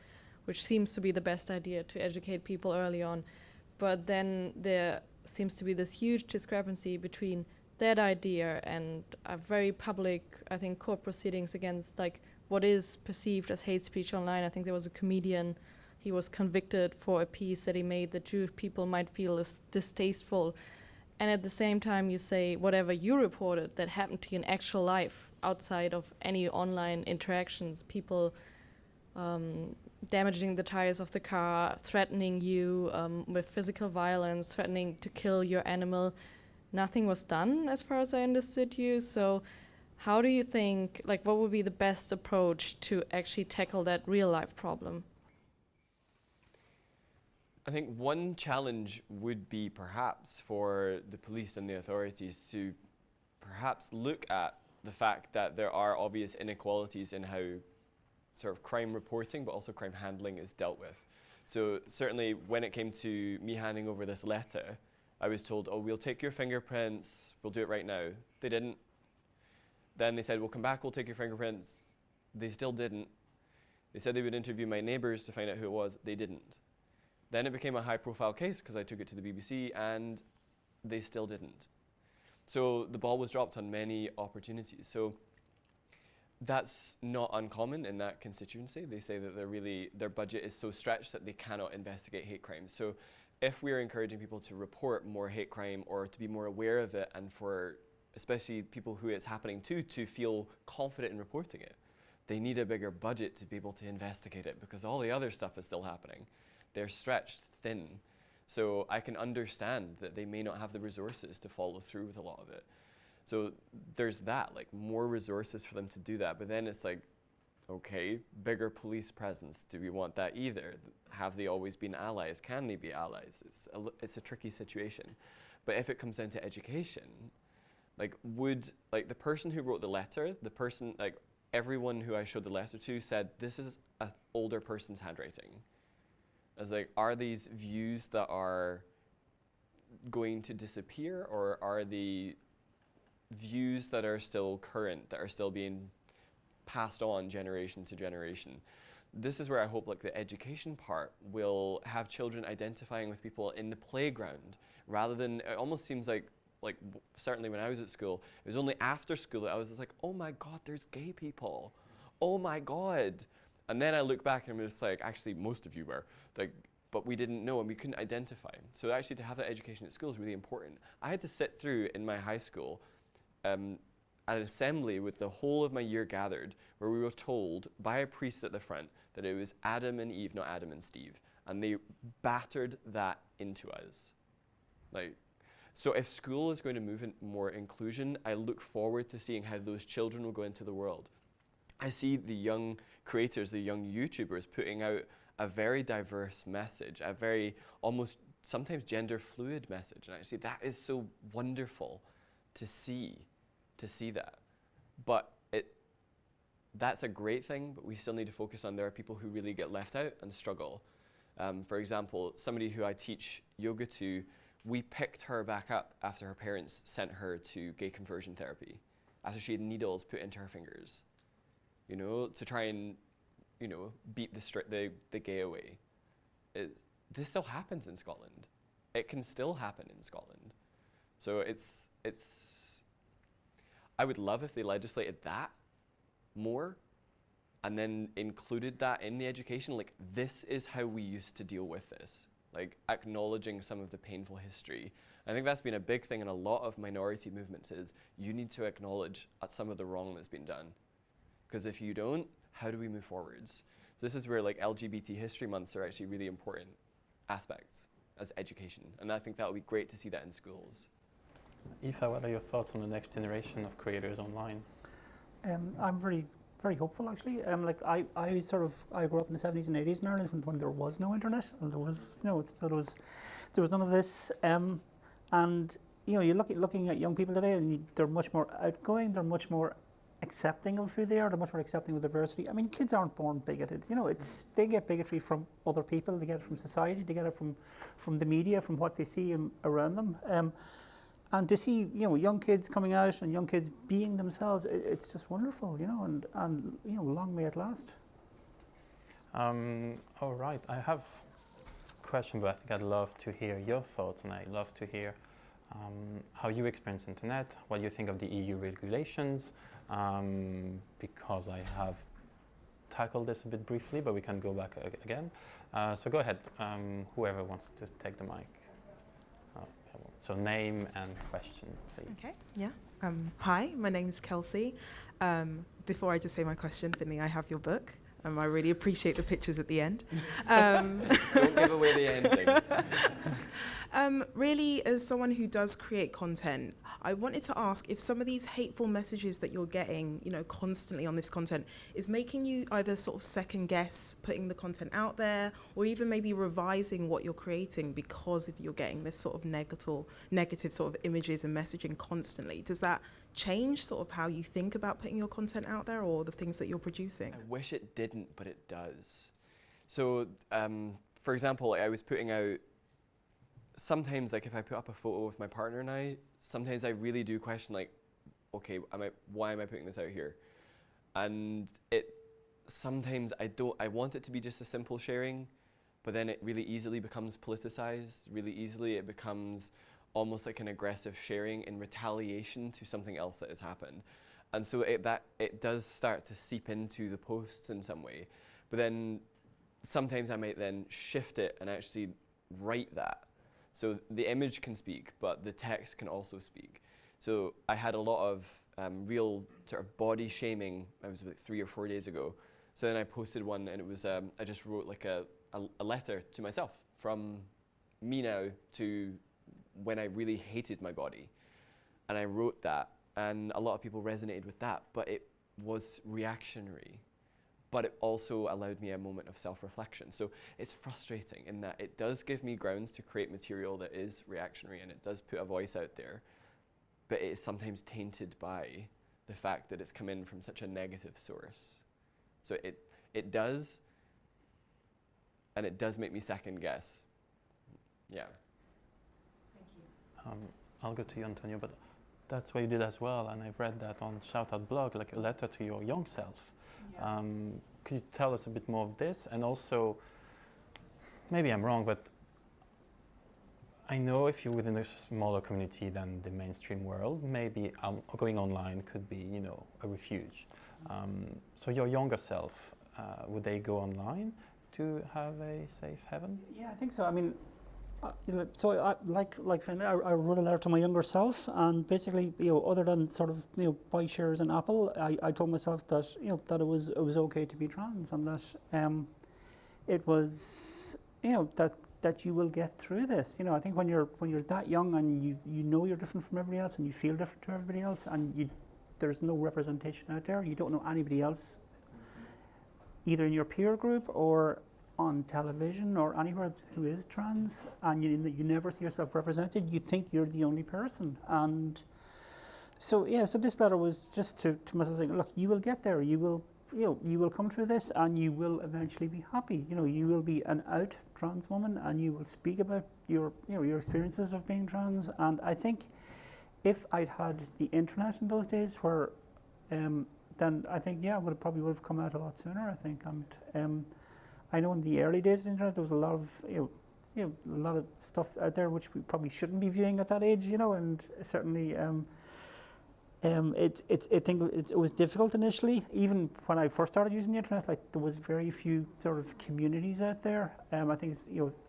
which seems to be the best idea to educate people early on. But then there seems to be this huge discrepancy between that idea and a very public, I think, court proceedings against like what is perceived as hate speech online. I think there was a comedian, he was convicted for a piece that he made that Jewish people might feel is distasteful. And at the same time you say whatever you reported that happened to you in actual life outside of any online interactions, people damaging the tires of the car, threatening you with physical violence, threatening to kill your animal. Nothing was done as far as I understood you. So how do you think, like, what would be the best approach to actually tackle that real life problem? I think one challenge would be perhaps for the police and the authorities to perhaps look at the fact that there are obvious inequalities in how sort of crime reporting, but also crime handling is dealt with. So certainly when it came to me handing over this letter, I was told, oh, we'll take your fingerprints, we'll do it right now. They didn't. Then they said, we'll come back, we'll take your fingerprints. They still didn't. They said they would interview my neighbours to find out who it was. They didn't. Then it became a high-profile case because I took it to the BBC, and they still didn't. So the ball was dropped on many opportunities. So that's not uncommon in that constituency. They say that their budget is so stretched that they cannot investigate hate crimes. So if we're encouraging people to report more hate crime or to be more aware of it, and for especially people who it's happening to feel confident in reporting it, they need a bigger budget to be able to investigate it, because all the other stuff is still happening. They're stretched thin. So I can understand that they may not have the resources to follow through with a lot of it. So there's that, like more resources for them to do that. But then it's like, okay, bigger police presence. Do we want that either? Have they always been allies? Can they be allies? It's a tricky situation. But if it comes down to education, like the person who wrote the letter, everyone who I showed the letter to said, this is an older person's handwriting. I was like, are these views that are going to disappear, or are the views that are still current, that are still being passed on generation to generation? this is where I hope like the education part will have children identifying with people in the playground rather than, it almost seems like certainly when I was at school, it was only after school that I was just like, oh my God, there's gay people. Oh my God. And then I look back and I'm just like, actually most of you were, like, but we didn't know and we couldn't identify. So actually to have that education at school is really important. I had to sit through in my high school an assembly with the whole of my year gathered where we were told by a priest at the front that it was Adam and Eve, not Adam and Steve. And they battered that into us. Like, so if school is going to move in more inclusion, I look forward to seeing how those children will go into the world. I see the young creators, the young YouTubers putting out a very diverse message, a very almost sometimes gender fluid message. And actually that is so wonderful to see that. But that's a great thing, but we still need to focus on there are people who really get left out and struggle. For example, somebody who I teach yoga to, we picked her back up after her parents sent her to gay conversion therapy, after she had needles put into her fingers, you know, to try and, you know, beat the gay away. This still happens in Scotland. It can still happen in Scotland. So I would love if they legislated that more and then included that in the education. Like, this is how we used to deal with this. Like, acknowledging some of the painful history. I think that's been a big thing in a lot of minority movements is you need to acknowledge some of the wrong that's been done. Because if you don't, how do we move forwards? This is where like LGBT history months are actually really important aspects as education. And I think that would be great to see that in schools. Aoife, what are your thoughts on the next generation of creators online? I'm very, very hopeful actually. Like I grew up in the 70s and 80s in Ireland when there was no internet and there was there was none of this. And you know, looking at young people today, and they're much more outgoing. They're much more accepting of who they are. They're much more accepting of diversity. I mean, kids aren't born bigoted. You know, they get bigotry from other people. They get it from society. They get it from the media, from what they see around them. And to see, you know, young kids coming out and young kids being themselves, it's just wonderful, you know, and you know, long may it last. All right, I have a question, but I think I'd love to hear your thoughts, and I'd love to hear how you experience internet, what you think of the EU regulations, because I have tackled this a bit briefly, but we can go back again. So go ahead, whoever wants to take the mic. So name and question, please. Okay, yeah. Hi, my name is Kelsey. Before I just say my question, Finlay, I have your book. I really appreciate the pictures at the end. Don't give away the ending. Really, as someone who does create content, I wanted to ask if some of these hateful messages that you're getting, you know, constantly on this content is making you either sort of second guess putting the content out there, or even maybe revising what you're creating because if you're getting this sort of negative sort of images and messaging constantly. Does that change sort of how you think about putting your content out there or the things that you're producing? I wish it didn't, but it does. So, for example, I was putting out, sometimes like if I put up a photo with my partner and I, sometimes I really do question like, okay, why am I putting this out here? And sometimes I want it to be just a simple sharing, but then it really easily becomes politicized, really easily it becomes almost like an aggressive sharing in retaliation to something else that has happened. And so it does start to seep into the posts in some way. But then sometimes I might then shift it and actually write that. So the image can speak, but the text can also speak. So I had a lot of real sort of body shaming, it was like 3 or 4 days ago. So then I posted one and it was, I just wrote like a letter to myself from me now to when I really hated my body. And I wrote that and a lot of people resonated with that, but it was reactionary. But it also allowed me a moment of self-reflection. So it's frustrating in that it does give me grounds to create material that is reactionary and it does put a voice out there, but it is sometimes tainted by the fact that it's come in from such a negative source. So it does, and it does make me second guess. Yeah. Thank you. I'll go to you, Antonio, but that's what you did as well, and I've read that on Shoutout blog, like a letter to your young self. Yeah. could you tell us a bit more of this? And also, maybe I'm wrong, but I know if you're within a smaller community than the mainstream world, maybe going online could be, you know, a refuge. So your younger self, would they go online to have a safe haven? Yeah, I think so. I mean, you know, so like Finlay, I wrote a letter to my younger self, and basically, you know, other than sort of, you know, buy shares in Apple, I told myself that, you know, that it was okay to be trans, and that it was, you know, that you will get through this. You know, I think when you're that young and you know you're different from everybody else and you feel different to everybody else, and there's no representation out there, you don't know anybody else, either in your peer group or on television or anywhere who is trans, and you never see yourself represented, you think you're the only person. And so yeah, so this letter was just to myself saying, look, you will get there, you will come through this, and you will eventually be happy. You know, you will be an out trans woman, and you will speak about your experiences of being trans. And I think if I'd had the internet in those days, where then I think, yeah, I probably would have come out a lot sooner, I think. And I know in the early days of the internet, there was a lot of a lot of stuff out there which we probably shouldn't be viewing at that age, you know, and certainly it was difficult initially. Even when I first started using the internet, like, there was very few sort of communities out there. I think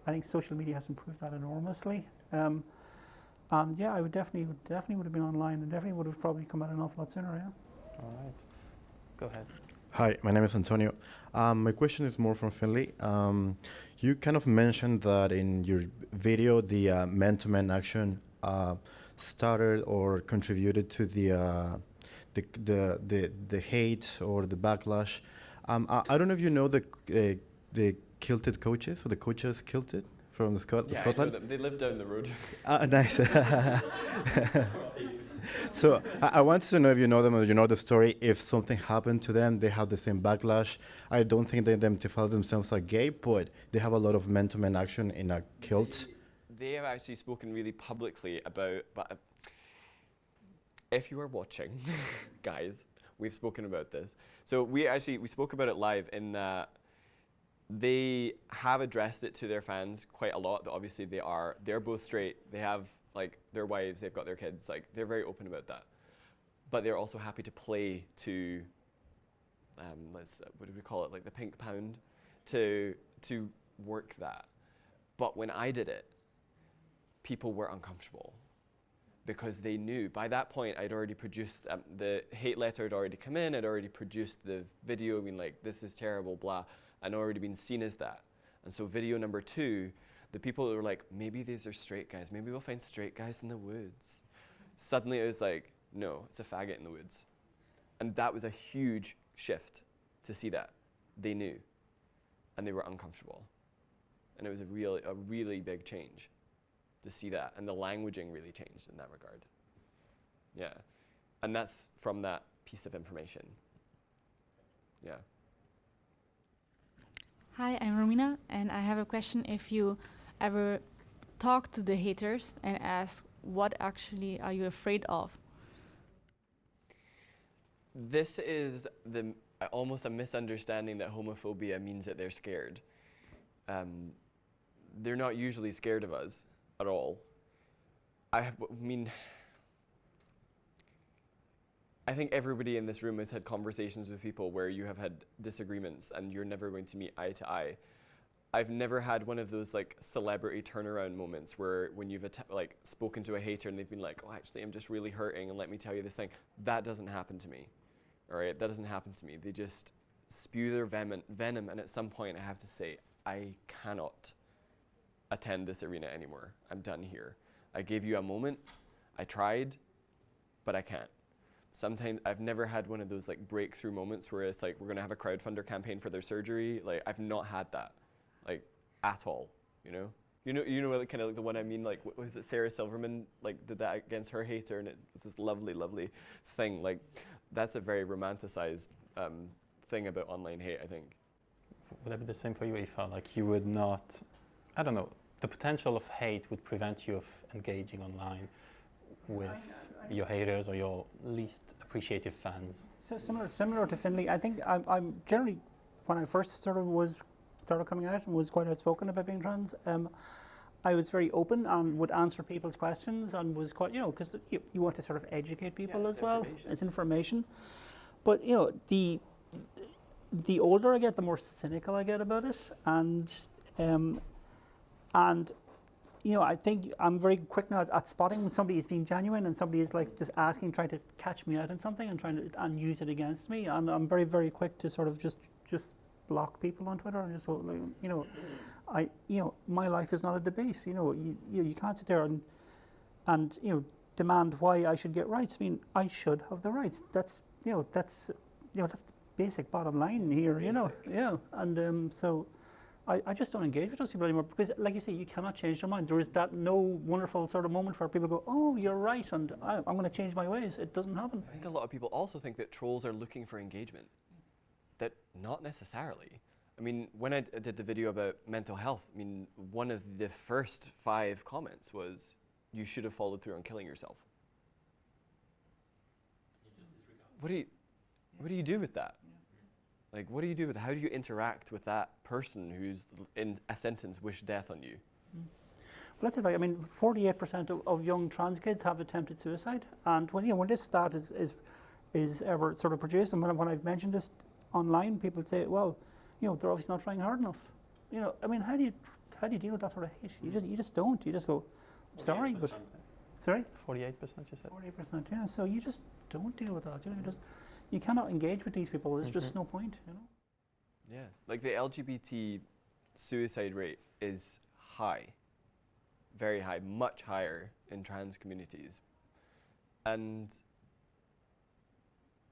I think social media has improved that enormously. And yeah, I would definitely would have been online, and definitely would have probably come out an awful lot sooner. Yeah. All right, go ahead. Hi, my name is Antonio. My question is more from Finlay. You kind of mentioned that in your video, the man-to-man action started or contributed to the hate or the backlash. I don't know if you know the kilted coaches, or the coaches kilted from Scotland. Yeah, I know them. They live down the road. Nice. So I wanted to know if you know them or you know the story. If something happened to them, they have the same backlash. I don't think they identify themselves as gay, but they have a lot of man-to-man action in a kilt. They have actually spoken really publicly about, but if you are watching, guys, we've spoken about this. So we spoke about it live in that they have addressed it to their fans quite a lot. That obviously they're both straight. They have like their wives, they've got their kids. Like, they're very open about that. But they're also happy to play to, what do we call it? Like the pink pound, to work that. But when I did it, people were uncomfortable because they knew. By that point, I'd already produced, the hate letter had already come in, I'd already produced the video, being like, this is terrible, blah, and already been seen as that. And so video number 2, the people that were like, maybe these are straight guys, maybe we'll find straight guys in the woods. Suddenly it was like, no, it's a faggot in the woods. And that was a huge shift to see that. They knew, and they were uncomfortable. And it was a really big change to see that, and the languaging really changed in that regard. Yeah, and that's from that piece of information. Yeah. Hi, I'm Romina, and I have a question. If you ever talk to the haters and ask, what actually are you afraid of? This is almost a misunderstanding that homophobia means that they're scared. They're not usually scared of us at all. I think everybody in this room has had conversations with people where you have had disagreements and you're never going to meet eye to eye. I've never had one of those like celebrity turnaround moments where when you've like spoken to a hater and they've been like, oh, actually, I'm just really hurting and let me tell you this thing. That doesn't happen to me, all right? That doesn't happen to me. They just spew their venom, and at some point I have to say, I cannot attend this arena anymore. I'm done here. I gave you a moment, I tried, but I can't. Sometimes I've never had one of those like breakthrough moments where it's like, we're gonna have a crowdfunder campaign for their surgery. Like, I've not had that, like, at all, you know? You know, like, kind of like the one I mean, like, what was it, Sarah Silverman, like, did that against her hater, and it was this lovely, lovely thing. Like, that's a very romanticized thing about online hate, I think. Would that be the same for you, Aoife? Like, you would not, I don't know, the potential of hate would prevent you of engaging online with your haters or your least appreciative fans? So similar to Finlay, I think I'm generally when I first started coming out and was quite outspoken about being trans, I was very open and would answer people's questions and was quite, because you want to sort of educate people as well. It's information. But, the older I get, the more cynical I get about it. And I think I'm very quick now at spotting when somebody is being genuine and somebody is like just asking, trying to catch me out in something and trying to use it against me. And I'm very, very quick to sort of just block people on Twitter and just so, my life is not a debate. You can't sit there and demand why I should get rights. I mean, I should have the rights. That's the basic bottom line here. And so I just don't engage with those people anymore because, like you say, you cannot change their mind. There is that no wonderful sort of moment where people go, "Oh, you're right," and I'm going to change my ways. It doesn't happen. I think a lot of people also think that trolls are looking for engagement. That not necessarily. I mean, when I did the video about mental health, I mean, one of the first 5 comments was, "You should have followed through on killing yourself." What do you do with that? Like, what do you do with it? How do you interact with that person who's, in a sentence, wished death on you? Well, that's it. Like, I mean, 48% of young trans kids have attempted suicide, and when this stat is ever sort of produced, and when I've mentioned this online, people say, well, they're obviously not trying hard enough. I mean, how do you deal with that sort of hate? You just don't. You just go, I'm sorry, but sorry. 48%, you said. 48%, yeah. So you just don't deal with that. You cannot engage with these people. There's just no point. Yeah, like the LGBT suicide rate is high, very high, much higher in trans communities, and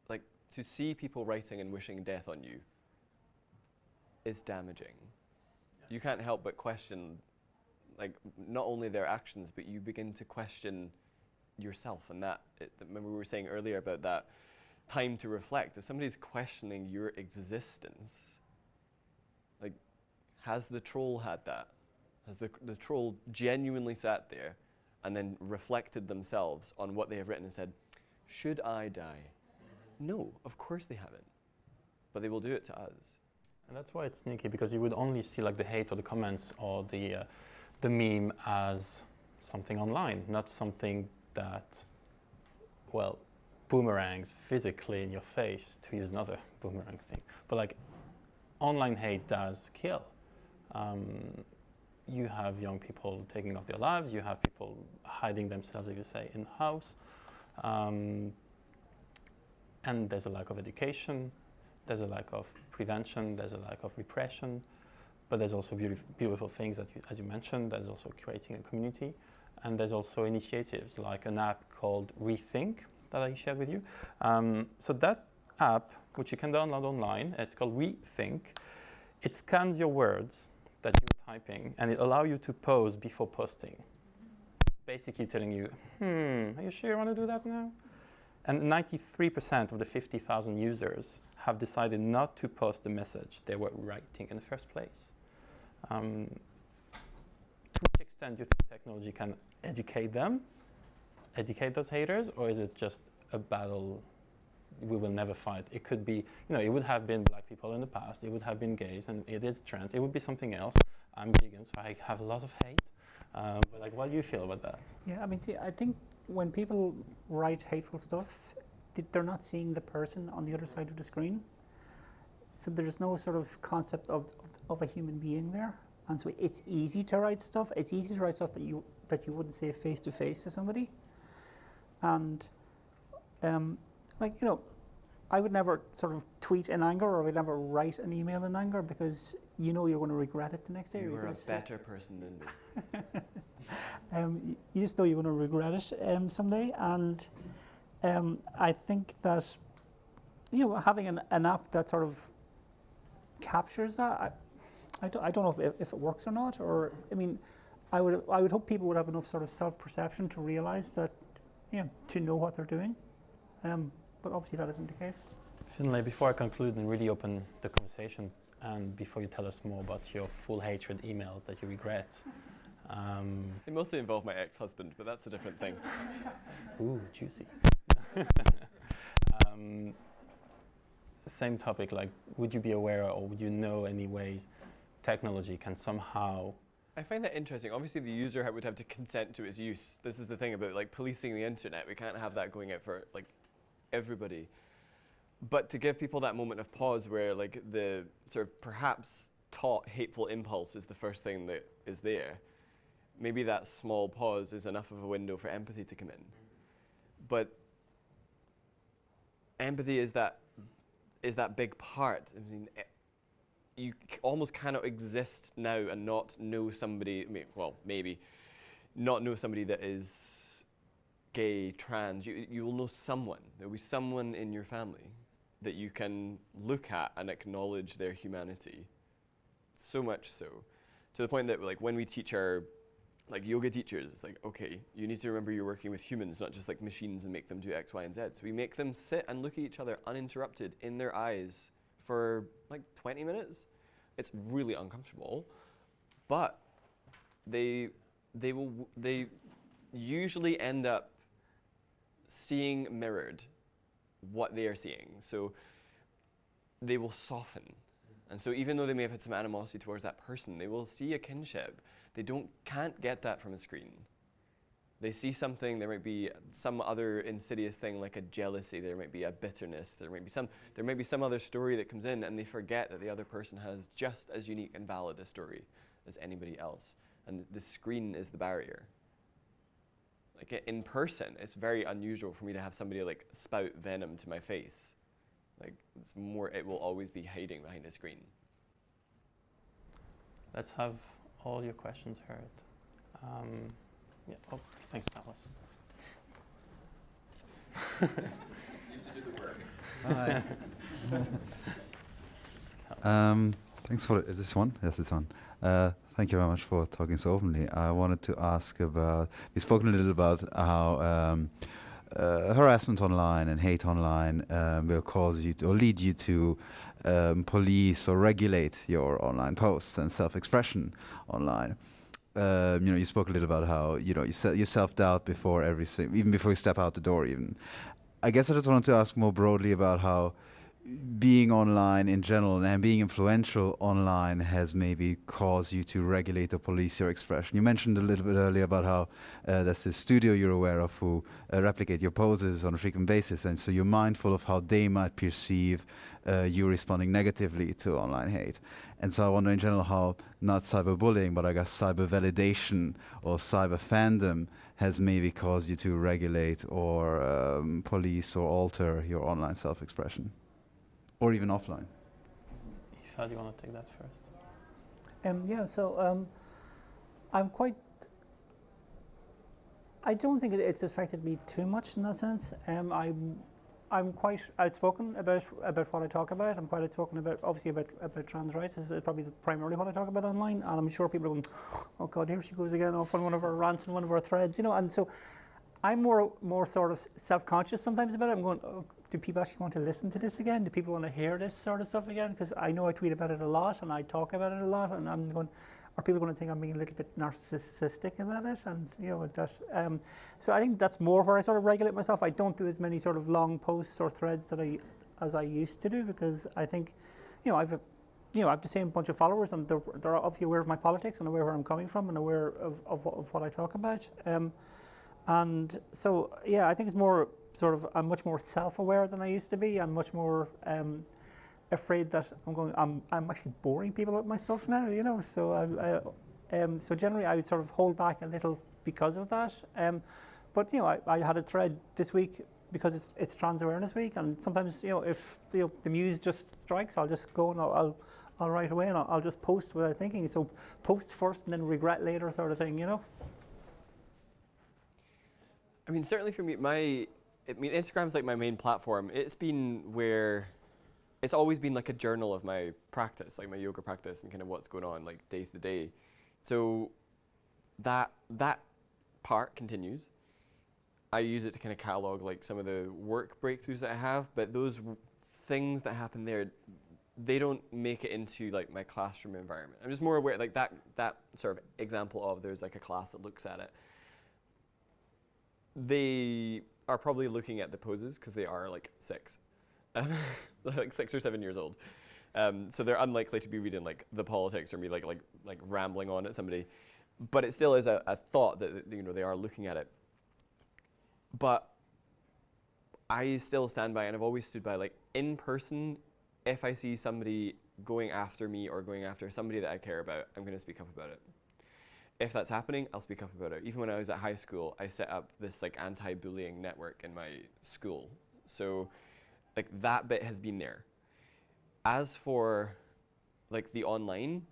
like to see people writing and wishing death on you is damaging. You can't help but question, like, not only their actions, but you begin to question yourself. And remember we were saying earlier about that time to reflect. If somebody's questioning your existence, like, has the troll had that? Has the troll genuinely sat there and then reflected themselves on what they have written and said, should I die? No, of course they haven't. But they will do it to us. And that's why it's sneaky, because you would only see like the hate or the comments or the meme as something online, not something that, well, boomerangs physically in your face, to use another boomerang thing. But like, online hate does kill. You have young people taking off their lives, you have people hiding themselves, as you say, in the house. And there's a lack of education, there's a lack of prevention, there's a lack of repression, but there's also beautiful things that, as you mentioned, there's also creating a community, and there's also initiatives like an app called Rethink that I shared with you. So that app, which you can download online, it's called Rethink. It scans your words that you're typing, and it allows you to pause before posting, basically telling you, are you sure you want to do that now? And 93% of the 50,000 users have decided not to post the message they were writing in the first place. To which extent do you think technology can educate them, educate those haters, or is it just a battle we will never fight? It could be, it would have been black people in the past, it would have been gays, and it is trans, it would be something else. I'm vegan, so I have a lot of hate. But like, what do you feel about that? Yeah, I mean, see, I think when people write hateful stuff, they're not seeing the person on the other side of the screen. So there's no sort of concept of a human being there. And so it's easy to write stuff. It's easy to write stuff that you wouldn't say face to face to somebody. And I would never sort of tweet in anger, or I would never write an email in anger, because you're going to regret it the next day. You were a better person than me. You just know you're going to regret it someday. And I think that having an app that sort of captures that, I don't know if it works or not. Or I mean, I would hope people would have enough sort of self-perception to realize that, to know what they're doing. But obviously that isn't the case. Finlay, before I conclude and really open the conversation, and before you tell us more about your full hatred emails that you regret. They mostly involve my ex-husband, but that's a different thing. Ooh, juicy. same topic, like, would you be aware or would you know any ways technology can somehow... I find that interesting. Obviously, the user would have to consent to its use. This is the thing about like policing the internet. We can't have that going out for like everybody. But to give people that moment of pause where like the sort of perhaps taught hateful impulse is the first thing that is there, maybe that small pause is enough of a window for empathy to come in. But empathy is that big part. I mean, you almost cannot exist now and not know somebody, well, maybe, not know somebody that is gay, trans. You will know someone. There will be someone in your family that you can look at and acknowledge their humanity. So much so, to the point that like when we teach our like yoga teachers, it's like, okay, you need to remember you're working with humans, not just like machines, and make them do X, Y, and Z. So we make them sit and look at each other uninterrupted in their eyes for like 20 minutes. It's really uncomfortable, but they usually end up seeing mirrored what they are seeing. So they will soften. And so even though they may have had some animosity towards that person, they will see a kinship. They can't get that from a screen. They see something, there might be some other insidious thing like a jealousy, there might be a bitterness, there might be some other story that comes in, and they forget that the other person has just as unique and valid a story as anybody else. And the screen is the barrier. Like in person, it's very unusual for me to have somebody like spout venom to my face. Like it will always be hiding behind a screen. Let's have all your questions heard. Yeah. Oh, thanks, Alice. Hi. Thanks for, is this one? Yes, it's on. Thank you very much for talking so openly. I wanted to ask about, we've spoken a little about how harassment online and hate online will cause you to, or lead you to police or regulate your online posts and self-expression online. You spoke a little about how you self-doubt before everything, even before you step out the door. Even, I guess I just wanted to ask more broadly about how being online in general and being influential online has maybe caused you to regulate or police your expression. You mentioned a little bit earlier about how there's this studio you're aware of who replicate your poses on a frequent basis, and so you're mindful of how they might perceive you responding negatively to online hate. And so I wonder in general how, not cyberbullying, but I guess cyber validation or cyber fandom has maybe caused you to regulate or police or alter your online self-expression. Or even offline. Aoife, do you want to take that first? Yeah, so I don't think it's affected me too much in that sense. I'm quite outspoken about what I talk about. I'm quite outspoken about trans rights. This is probably primarily what I talk about online, and I'm sure people are going, oh God, here she goes again off on one of our rants and one of our threads, and so I'm more sort of self-conscious sometimes about it. I'm going, oh, do people actually want to listen to this again? Do people want to hear this sort of stuff again? Because I know I tweet about it a lot and I talk about it a lot, and I'm going, are people going to think I'm being a little bit narcissistic about it? And that. So I think that's more where I sort of regulate myself. I don't do as many sort of long posts or threads as I used to do, because I think, I've the same bunch of followers, and they're obviously aware of my politics and aware where I'm coming from and aware of what I talk about. And so, yeah, I think it's more sort of, I'm much more self-aware than I used to be. I'm much more afraid that I'm actually boring people with my stuff now, So so generally I would sort of hold back a little because of that. But I had a thread this week because it's Trans Awareness Week, and sometimes if the muse just strikes, I'll just go and I'll write away and I'll just post without thinking. So post first and then regret later, sort of thing, I mean, certainly for me, Instagram's like my main platform. It's always been like a journal of my practice, like my yoga practice and kind of what's going on like day to day. So that part continues. I use it to kind of catalog like some of the work breakthroughs that I have, but those things that happen there, they don't make it into like my classroom environment. I'm just more aware, like that sort of example of there's like a class that looks at it. They are probably looking at the poses because they are like 6. They're like 6 or 7 years old. So they're unlikely to be reading like the politics or me like rambling on at somebody. But it still is a thought that, you know, they are looking at it. But I still stand by, and I've always stood by, like, in person, if I see somebody going after me or going after somebody that I care about, I'm going to speak up about it. If that's happening, I'll speak up about it. Even when I was at high school, I set up this like anti-bullying network in my school. So like that bit has been there. As for like the online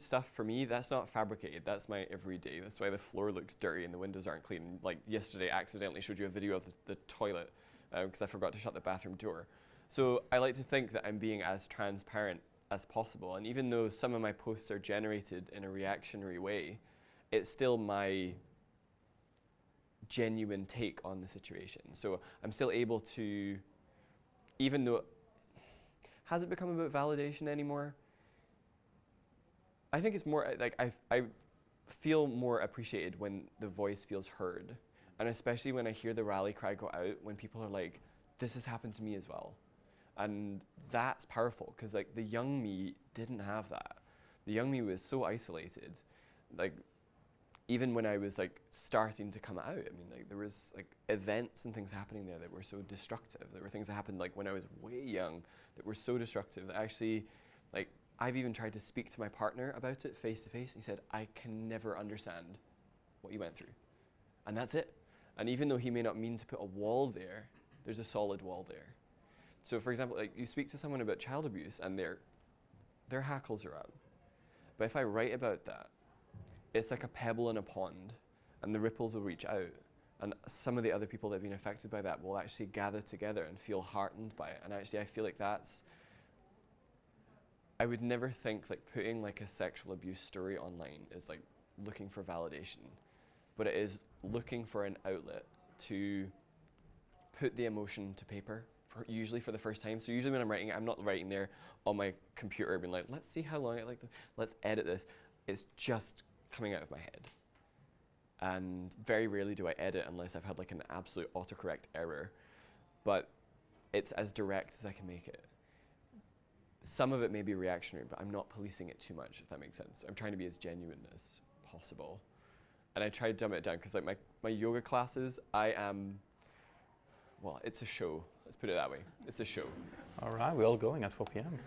stuff for me, that's not fabricated. That's my everyday. That's why the floor looks dirty and the windows aren't clean. Like yesterday, I accidentally showed you a video of the toilet because I forgot to shut the bathroom door. So I like to think that I'm being as transparent as possible. And even though some of my posts are generated in a reactionary way, it's still my genuine take on the situation. So I'm still able to, even though, has it become about validation anymore? I think it's more like I feel more appreciated when the voice feels heard. And especially when I hear the rally cry go out, when people are like, this has happened to me as well. And that's powerful, because like the young me didn't have that. The young me was so isolated. Like even when I was like starting to come out, I mean, like there was like events and things happening there that were so destructive. There were things that happened like when I was way young that were so destructive that actually, like I've even tried to speak to my partner about it face to face, and he said, I can never understand what you went through. And that's it. And even though he may not mean to put a wall there, there's a solid wall there. So for example, like you speak to someone about child abuse and their hackles are up. But if I write about that, it's like a pebble in a pond, and the ripples will reach out. And some of the other people that have been affected by that will actually gather together and feel heartened by it. And actually I feel like I would never think like putting like a sexual abuse story online is like looking for validation, but it is looking for an outlet to put the emotion to paper, usually for the first time. So usually when I'm writing, I'm not writing there on my computer being like, let's see how long I like this, let's edit this. It's just coming out of my head. And very rarely do I edit unless I've had like an absolute autocorrect error. But it's as direct as I can make it. Some of it may be reactionary, but I'm not policing it too much, if that makes sense. I'm trying to be as genuine as possible. And I try to dumb it down, because like my yoga classes, well, it's a show. Let's put it that way. It's a show. All right, we're all going at 4 p.m.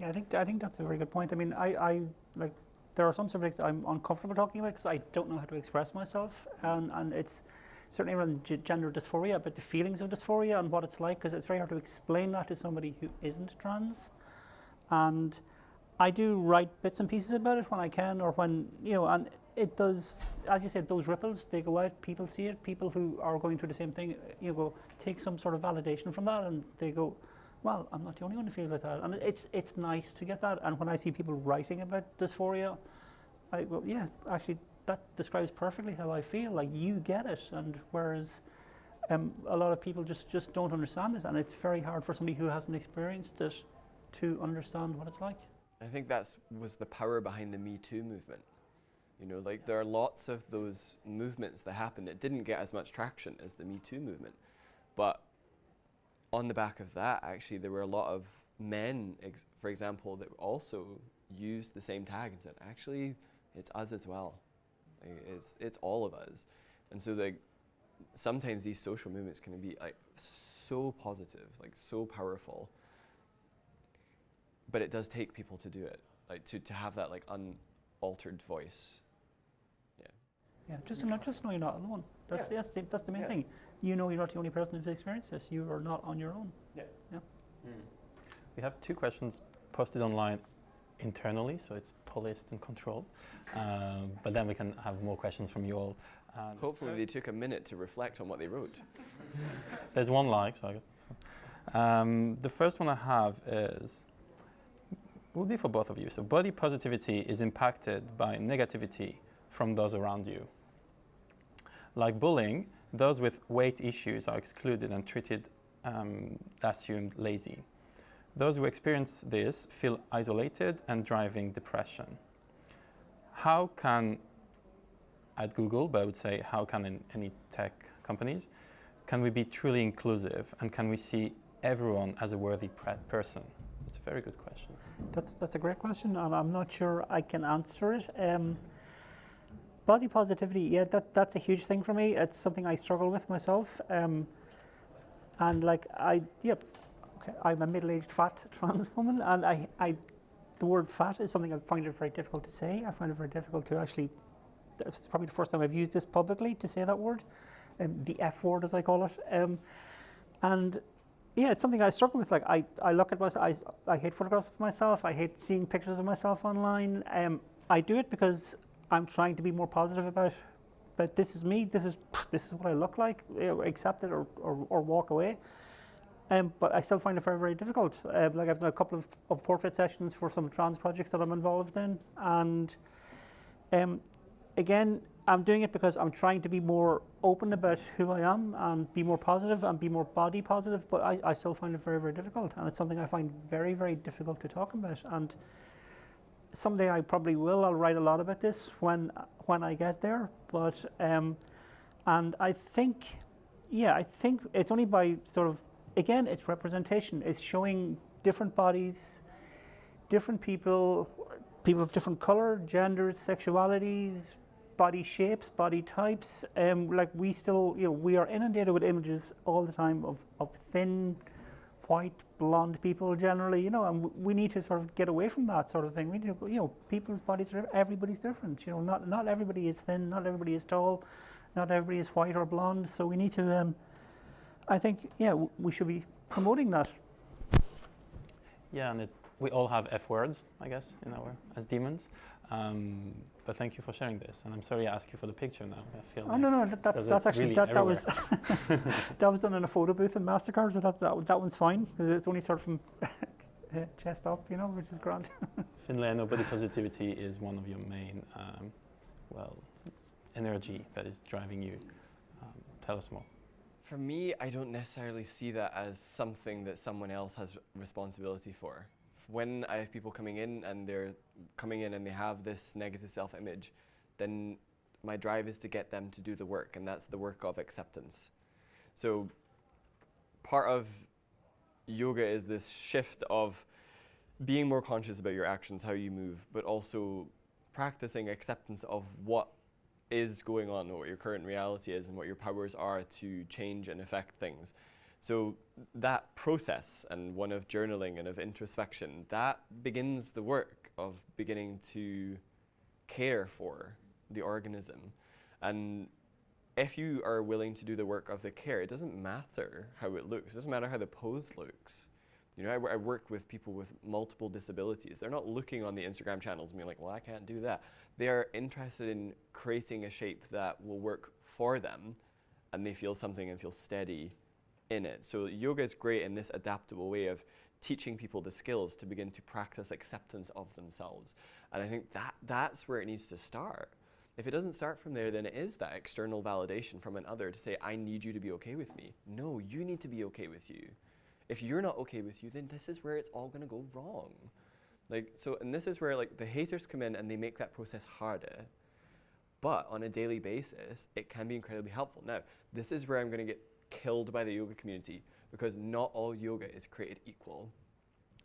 Yeah, I think that's a very good point. I mean, I like there are some subjects I'm uncomfortable talking about because I don't know how to express myself, and it's certainly around gender dysphoria, but the feelings of dysphoria and what it's like, because it's very hard to explain that to somebody who isn't trans. And I do write bits and pieces about it when I can, or when, you know, and it does, as you said, those ripples, they go out, people see it, people who are going through the same thing, you go, take some sort of validation from that, and they go, well, I'm not the only one who feels like that. And it's nice to get that. And when I see people writing about dysphoria, I go, yeah, actually, that describes perfectly how I feel. Like, you get it. And whereas a lot of people just don't understand it, and it's very hard for somebody who hasn't experienced it to understand what it's like. I think that was the power behind the Me Too movement. You know, like there are lots of those movements that happened that didn't get as much traction as the Me Too movement. But on the back of that, actually, there were a lot of men, for example, that also used the same tag and said, actually, it's us as well. Like, it's all of us. And so like sometimes these social movements can be like so positive, like so powerful. But it does take people to do it, like to have that like unaltered voice. Yeah, just know you're not alone. That's the main thing. You know you're not the only person who's experienced this. You are not on your own. Yeah. We have 2 questions posted online internally, so it's policed and controlled. But then we can have more questions from you all. Hopefully they took a minute to reflect on what they wrote. There's 1 like, so I guess that's fine. The first one I have will be for both of you. So body positivity is impacted by negativity from those around you. Like bullying, those with weight issues are excluded and treated assumed lazy. Those who experience this feel isolated and driving depression. How can, at Google, but I would say how can in any tech companies, can we be truly inclusive, and can we see everyone as a worthy person? It's a very good question. That's a great question, and I'm not sure I can answer it. Body positivity, yeah, that's a huge thing for me. It's something I struggle with myself. And like I'm a middle-aged fat trans woman, and the word fat is something I find it very difficult to say. I find it very difficult to actually, it's probably the first time I've used this publicly to say that word, the F word as I call it. And yeah, it's something I struggle with. Like I look at myself, I hate photographs of myself, I hate seeing pictures of myself online. I do it because I'm trying to be more positive about this is me, this is what I look like, accept it or walk away. But I still find it very, very difficult. Like I've done a couple of portrait sessions for some trans projects that I'm involved in, and again, I'm doing it because I'm trying to be more open about who I am and be more positive and be more body positive, but I still find it very, very difficult, and it's something I find very, very difficult to talk about. And someday I probably will. I'll write a lot about this when I get there, but and I think it's only by sort of, again, it's representation. It's showing different bodies, different people of different color, genders, sexualities, body shapes, body types. Like we still, we are inundated with images all the time of thin, white, blonde people generally, and we need to sort of get away from that sort of thing. We need to, people's bodies are, everybody's different. Not everybody is thin, not everybody is tall, not everybody is white or blonde. So we need to, I think, we should be promoting that. Yeah, and we all have F words, I guess, as demons. But thank you for sharing this, and I'm sorry I asked you for the picture now. I feel no, that's actually really that was that was done in a photo booth in Mastercard, so that one's fine because it's only sort of from chest up, which is grand. Finlay, I know body positivity is one of your main, energy that is driving you. Tell us more. For me, I don't necessarily see that as something that someone else has responsibility for. When I have people coming in and they have this negative self-image, then my drive is to get them to do the work, and that's the work of acceptance. So part of yoga is this shift of being more conscious about your actions, how you move, but also practicing acceptance of what is going on, what your current reality is, and what your powers are to change and affect things. So that process, and one of journaling and of introspection, that begins the work of beginning to care for the organism. And if you are willing to do the work of the care, it doesn't matter how it looks. It doesn't matter how the pose looks. I work with people with multiple disabilities. They're not looking on the Instagram channels and being like, well, I can't do that. They are interested in creating a shape that will work for them, and they feel something and feel steady in it. So yoga is great in this adaptable way of teaching people the skills to begin to practice acceptance of themselves. And I think that's where it needs to start. If it doesn't start from there, then it is that external validation from another to say, I need you to be okay with me. No, you need to be okay with you. If you're not okay with you, then this is where it's all gonna go wrong. And this is where the haters come in and they make that process harder. But on a daily basis, it can be incredibly helpful. Now, this is where I'm gonna get killed by the yoga community, because not all yoga is created equal.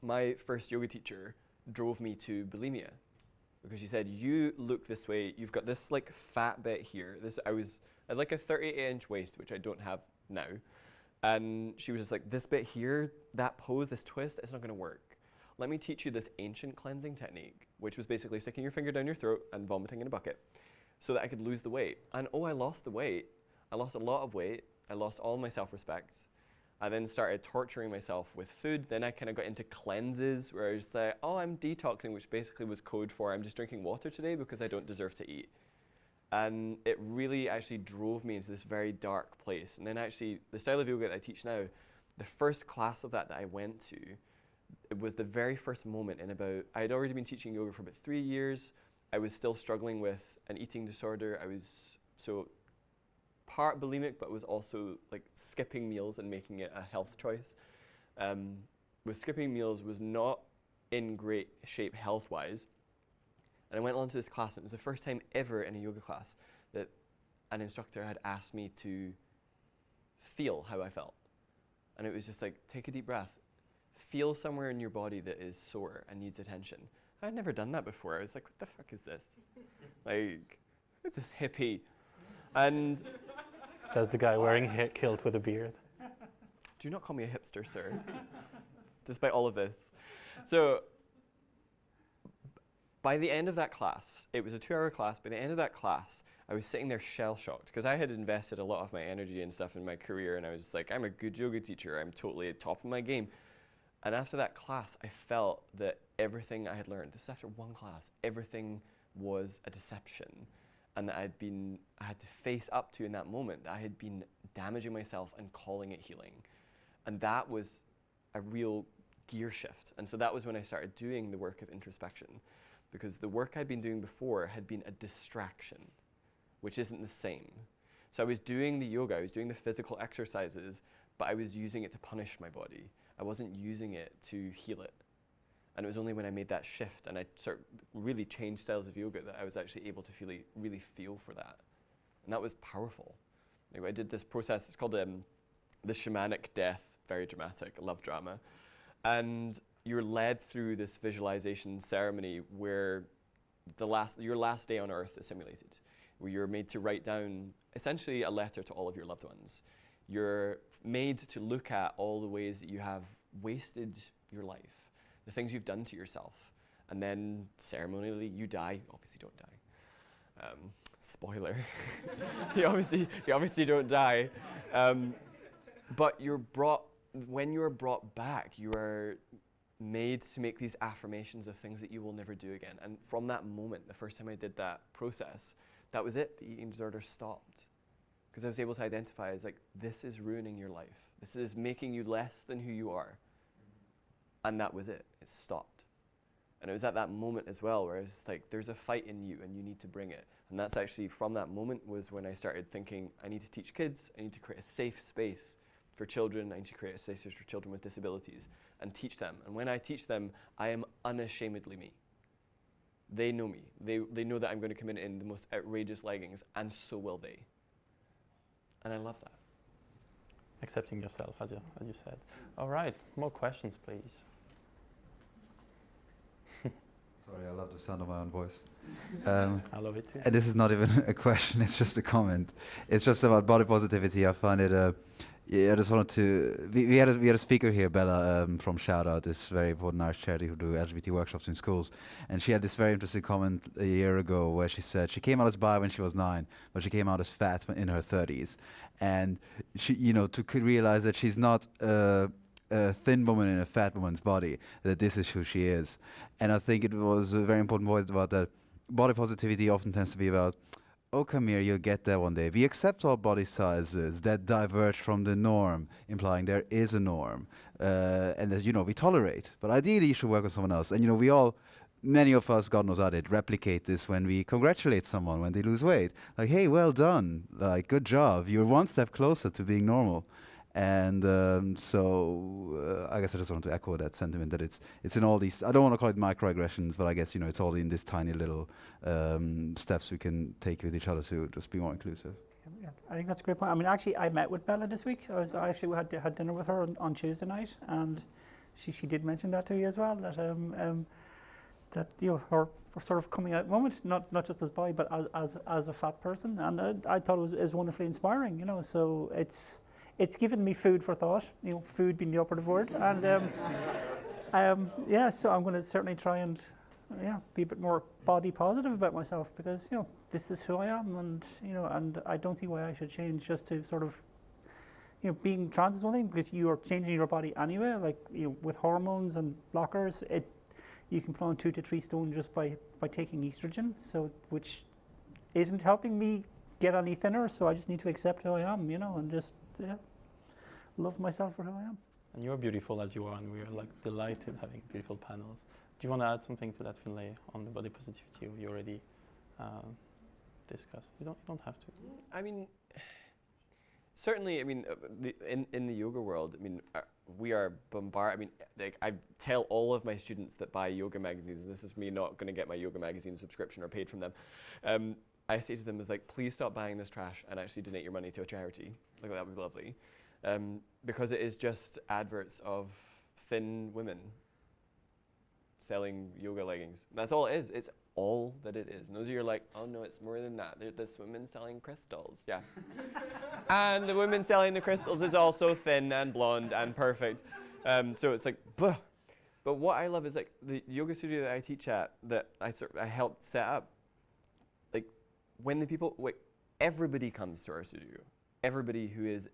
My first yoga teacher drove me to bulimia because she said, you look this way, you've got this fat bit here. I had a 38-inch waist, which I don't have now. And she was just like, this bit here, that pose, this twist, it's not gonna work. Let me teach you this ancient cleansing technique, which was basically sticking your finger down your throat and vomiting in a bucket so that I could lose the weight. And I lost the weight. I lost a lot of weight. I lost all my self-respect. I then started torturing myself with food. Then I kind of got into cleanses where I was like, I'm detoxing, which basically was code for I'm just drinking water today because I don't deserve to eat. And it really actually drove me into this very dark place. And then actually, the style of yoga that I teach now, the first class of that I went to, it was the very first moment I had already been teaching yoga for about 3 years. I was still struggling with an eating disorder. I was part bulimic, but was also skipping meals and making it a health choice. With skipping meals was not in great shape health-wise. And I went on to this class, and it was the first time ever in a yoga class that an instructor had asked me to feel how I felt. And it was just like, take a deep breath. Feel somewhere in your body that is sore and needs attention. I'd never done that before. I was like, what the fuck is this? Like, who's this hippie? And Says the guy wearing a kilt with a beard. do not call me a hipster, sir, despite all of this. So by the end of that class, it was a 2-hour class. By the end of that class, I was sitting there shell-shocked because I had invested a lot of my energy and stuff in my career, and I was like, I'm a good yoga teacher. I'm totally at top of my game. And after that class, I felt that everything I had learned, this is after one class, everything was a deception, and that I had to face up to in that moment that I had been damaging myself and calling it healing. And that was a real gear shift. And so that was when I started doing the work of introspection, because the work I'd been doing before had been a distraction, which isn't the same. So I was doing the yoga, I was doing the physical exercises, but I was using it to punish my body. I wasn't using it to heal it. And it was only when I made that shift and I sort of really changed styles of yoga that I was actually able to really feel for that. And that was powerful. Anyway, I did this process, it's called the Shamanic Death, very dramatic, love drama. And you're led through this visualization ceremony where your last day on earth is simulated, where you're made to write down essentially a letter to all of your loved ones. You're made to look at all the ways that you have wasted your life, the things you've done to yourself, and then ceremonially you die. Obviously don't die. Spoiler. you obviously don't die. But when you're brought back, you are made to make these affirmations of things that you will never do again. And from that moment, the first time I did that process, that was it. The eating disorder stopped. Because I was able to identify as like, this is ruining your life. This is making you less than who you are. And that was it. It stopped. And it was at that moment as well where it's like, there's a fight in you and you need to bring it. And that's actually from that moment was when I started thinking, I need to teach kids. I need to create a safe space for children. I need to create a safe space for children with disabilities and teach them. And when I teach them, I am unashamedly me. They know me. They know that I'm going to come in the most outrageous leggings, and so will they. And I love that. Accepting yourself, as you said. All right, more questions, please. Sorry, I love the sound of my own voice. I love it too. And this is not even a question, it's just a comment. It's just about body positivity. I find it, I just wanted to, we had a speaker here, Bella, from Shout Out, this very important Irish charity who do LGBT workshops in schools. And she had this very interesting comment a year ago where she said she came out as bi when she was 9, but she came out as fat in her 30s. And she, to realize that she's not a thin woman in a fat woman's body, that this is who she is. And I think it was a very important point about that. Body positivity often tends to be about, oh, come here, you'll get there one day. We accept all body sizes that diverge from the norm, implying there is a norm, and that, we tolerate. But ideally, you should work with someone else. And, many of us, God knows how they replicate this when we congratulate someone when they lose weight. Like, hey, well done. Like, good job. You're one step closer to being normal. And I guess I just wanted to echo that sentiment that it's in all these, I don't want to call it microaggressions, but I guess, it's all in these tiny little steps we can take with each other to just be more inclusive. Yeah, I think that's a great point. I mean, actually, I met with Bella this week. I actually had dinner with her on Tuesday night, and she did mention that to me as well, that her sort of coming out moment, not just as bi, but as a fat person, and I thought it was wonderfully inspiring. So it's given me food for thought, food being the operative word. And so I'm going to certainly try and be a bit more body positive about myself, because this is who I am, and I don't see why I should change just to sort of being trans is one thing, because you are changing your body anyway, like with hormones and blockers. You can put on 2 to 3 stone just by taking estrogen, which isn't helping me get any thinner. So I just need to accept who I am, and just love myself for who I am. And you're beautiful as you are, and we are delighted having beautiful panels. Do you want to add something to that, Finlay, on the body positivity we already discussed? You don't have to. I mean, certainly. I mean, in the yoga world, I mean, we are bombarded. I mean, I tell all of my students that buy yoga magazines, and this is me not going to get my yoga magazine subscription or paid from them. I say to them, please stop buying this trash and actually donate your money to a charity. That would be lovely. because it is just adverts of thin women selling yoga leggings. That's all it is. It's all that it is. And those of you are like, oh no, it's more than that. There's this woman selling crystals. Yeah. And the woman selling the crystals is also thin and blonde and perfect. So it's like, bleh. But what I love is like the yoga studio that I teach at, that I helped set up, like when the people, everybody comes to our studio. Everybody who is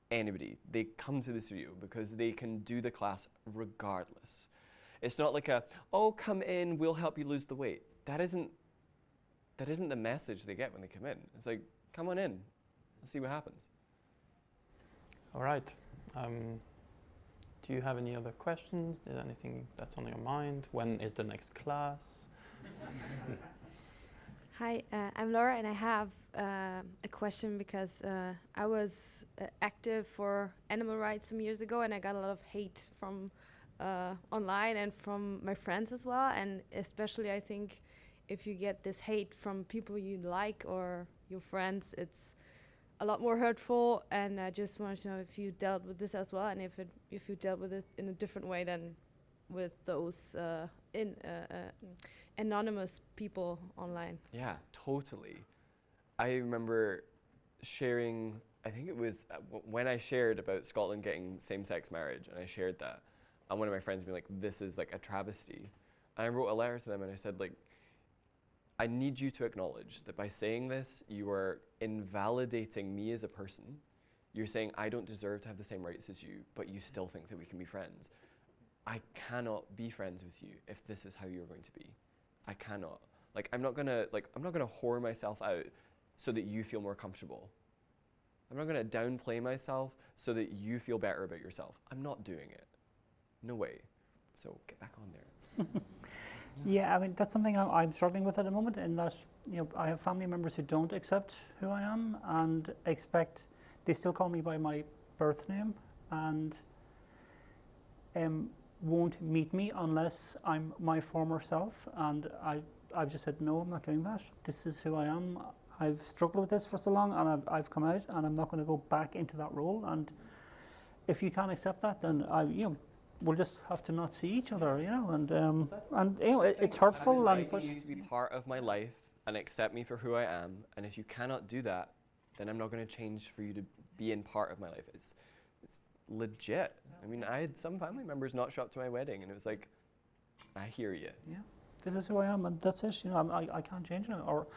anybody, they come to the studio because they can do the class regardless. It's not like oh, come in, we'll help you lose the weight. That isn't the message they get when they come in. It's like, come on in, let's see what happens. All right. Do you have any other questions? Is there anything that's on your mind? When is the next class? Hi, I'm Laura, and I have a question because I was active for animal rights some years ago, and I got a lot of hate from online and from my friends as well. And especially, I think if you get this hate from people you like or your friends, it's a lot more hurtful. And I just wanted to know if you dealt with this as well, and if you dealt with it in a different way than with those anonymous people online. Yeah, totally. I remember sharing, I think it was when I shared about Scotland getting same-sex marriage, and I shared that, and one of my friends being like, this is like a travesty. And I wrote a letter to them and I said, like, I need you to acknowledge that by saying this, you are invalidating me as a person. You're saying I don't deserve to have the same rights as you, but you still think that we can be friends. I cannot be friends with you if this is how you're going to be. I cannot. Like, I'm not gonna whore myself out so that you feel more comfortable. I'm not gonna downplay myself so that you feel better about yourself. I'm not doing it. No way. So get back on there. Yeah, I mean, that's something I'm struggling with at the moment, in that, you know, I have family members who don't accept who I am and expect, they still call me by my birth name, and won't meet me unless I'm my former self. And I've just said, no, I'm not doing that. This is who I am. I've struggled with this for so long, and I've come out, and I'm not going to go back into that role. And if you can't accept that, then we'll just have to not see each other, you know. And you know, it's hurtful. I need you to be part of my life and accept me for who I am. And if you cannot do that, then I'm not going to change for you to be in part of my life. It's legit. I mean, I had some family members not show up to my wedding, and it was like, I hear you. Yeah, this is who I am, and that's it. You know, I can't change it, or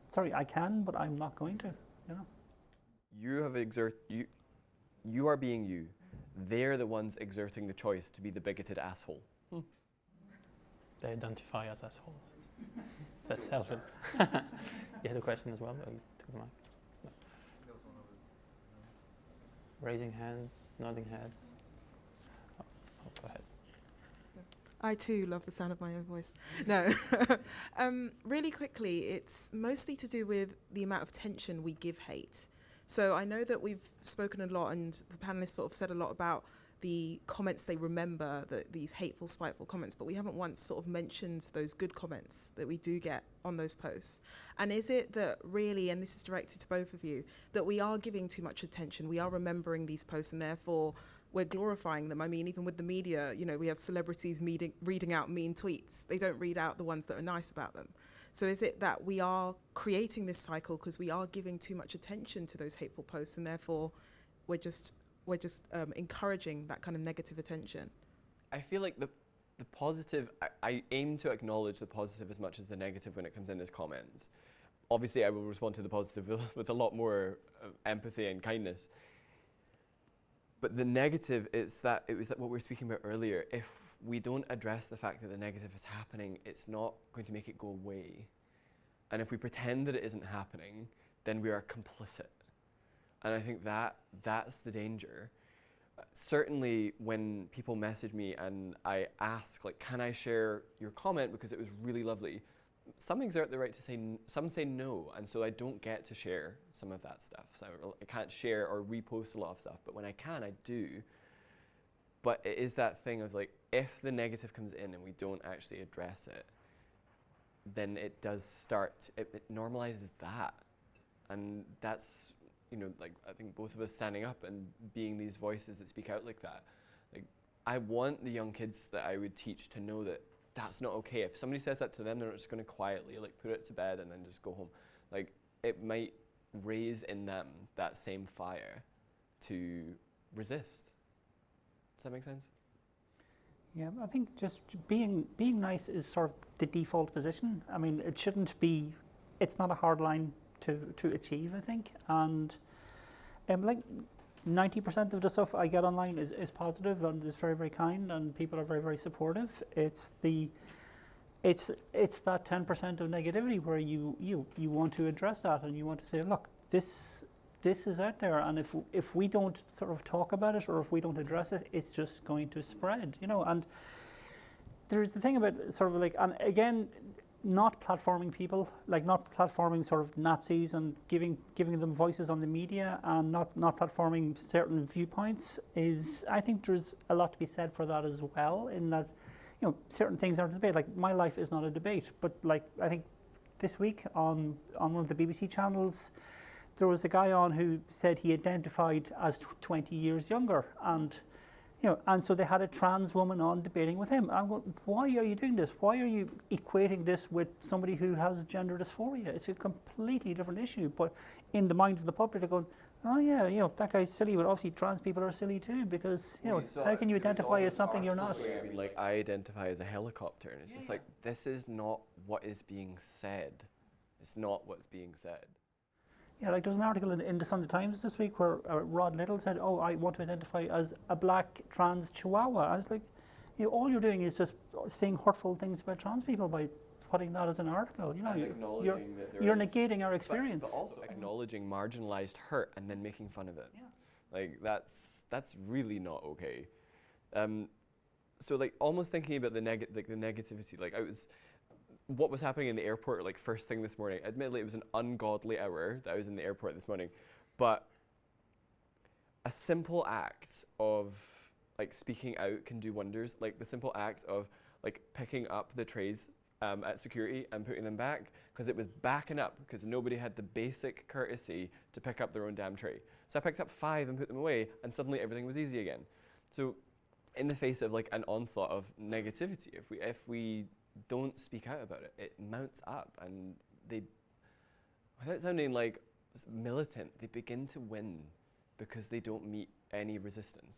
sorry, I can, but I'm not going to. You know. You have you are being you. They're the ones exerting the choice to be the bigoted asshole. They identify as assholes. That's helpful. You had a question as well? Oh, you took the mic. No. Raising hands, nodding heads. Oh, go ahead. I too love the sound of my own voice. No, really quickly, it's mostly to do with the amount of attention we give hate. So I know that we've spoken a lot, and the panelists sort of said a lot about the comments they remember, these hateful, spiteful comments, but we haven't once sort of mentioned those good comments that we do get on those posts. And is it that really, and this is directed to both of you, that we are giving too much attention, we are remembering these posts, and therefore we're glorifying them? I mean, even with the media, you know, we have celebrities reading out mean tweets. They don't read out the ones that are nice about them. So is it that we are creating this cycle because we are giving too much attention to those hateful posts, and therefore we're just encouraging that kind of negative attention? I feel like the positive, I aim to acknowledge the positive as much as the negative when it comes in as comments. Obviously, I will respond to the positive with a lot more empathy and kindness. But the negative is that it was what we were speaking about earlier. If we don't address the fact that the negative is happening, it's not going to make it go away. And if we pretend that it isn't happening, then we are complicit. And I think that's the danger. Certainly when people message me and I ask, like, can I share your comment because it was really lovely? Some exert the right to say, some say no, and so I don't get to share some of that stuff. So I can't share or repost a lot of stuff, but when I can, I do. But it is that thing of like, if the negative comes in and we don't actually address it, then it does start, it normalizes that. And that's, you know, like I think both of us standing up and being these voices that speak out like that. Like, I want the young kids that I would teach to know that that's not okay. If somebody says that to them, they're not just going to quietly like put it to bed and then just go home. Like, it might raise in them that same fire to resist. Does that make sense? Yeah, I think just being nice is sort of the default position. I mean, it shouldn't be. It's not a hard line to achieve, I think, and like 90% of the stuff I get online is positive and is very, very kind, and people are very, very supportive. It's that 10% of negativity where you want to address that and you want to say, look, this is out there, and if we don't sort of talk about it or if we don't address it, it's just going to spread, you know. And there's the thing about sort of like, and again, not platforming people, like not platforming sort of Nazis and giving them voices on the media, and not platforming certain viewpoints is, I think there's a lot to be said for that as well, in that, you know, certain things aren't a debate. Like, my life is not a debate, but like, I think this week on one of the BBC channels, there was a guy on who said he identified as 20 years younger, and you know, and so they had a trans woman on debating with him. I'm going, why are you doing this? Why are you equating this with somebody who has gender dysphoria? It's a completely different issue. But in the mind of the public, they're going, oh yeah, you know, that guy's silly, but obviously trans people are silly too, because you know, how can you identify as something you're not? I mean, like, I identify as a helicopter, and it's just like, this is not what is being said. It's not what's being said. Yeah, like there was an article in the Sunday Times this week where Rod Little said, oh, I want to identify as a black trans Chihuahua. I was like, you know, all you're doing is just saying hurtful things about trans people by putting that as an article. You know, you're negating our experience. But also acknowledging marginalized hurt and then making fun of it. Yeah. Like, that's really not okay. So like, almost thinking about the negativity, like what was happening in the airport, like, first thing this morning. Admittedly, it was an ungodly hour that I was in the airport this morning, but a simple act of like speaking out can do wonders. Like the simple act of like picking up the trays at security and putting them back, because it was backing up because nobody had the basic courtesy to pick up their own damn tray. So I picked up 5 and put them away, and suddenly everything was easy again. So in the face of like an onslaught of negativity, if we don't speak out about it, it mounts up, and they, without sounding like militant, they begin to win because they don't meet any resistance,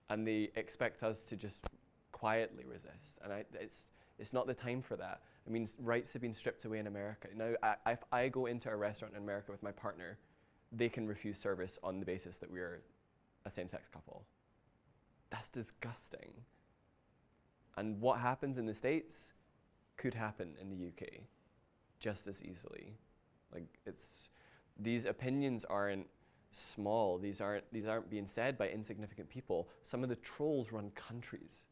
and they expect us to just quietly resist. And it's not the time for that. I mean, rights have been stripped away in America. Now, if I go into a restaurant in America with my partner, they can refuse service on the basis that we're a same-sex couple. That's disgusting. And what happens in the States could happen in the UK just as easily. Like, these opinions aren't small. These aren't being said by insignificant people. Some of the trolls run countries.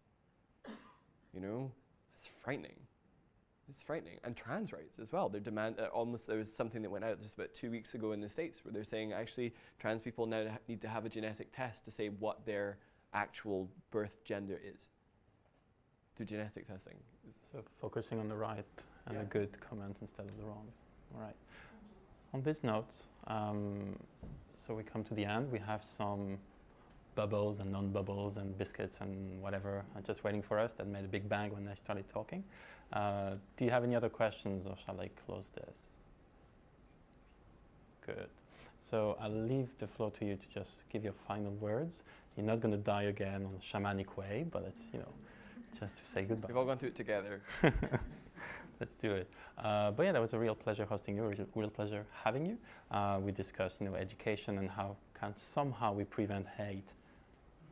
You know, it's frightening. It's frightening. And trans rights as well. Their demand, there was something that went out just about 2 weeks ago in the States where they're saying actually trans people now need to have a genetic test to say what their actual birth gender is. Do genetic testing. So focusing on the right and the good comments instead of the wrongs. All right. On these notes, so we come to the end. We have some bubbles and non-bubbles and biscuits and whatever just waiting for us that made a big bang when I started talking. Do you have any other questions, or shall I close this? Good. So I'll leave the floor to you to just give your final words. You're not going to die again on a shamanic way, but it's, you know, just to say goodbye. We've all gone through it together. Let's do it. But yeah, that was a real pleasure hosting you. It was a real pleasure having you. We discussed, you know, education and how can somehow we prevent hate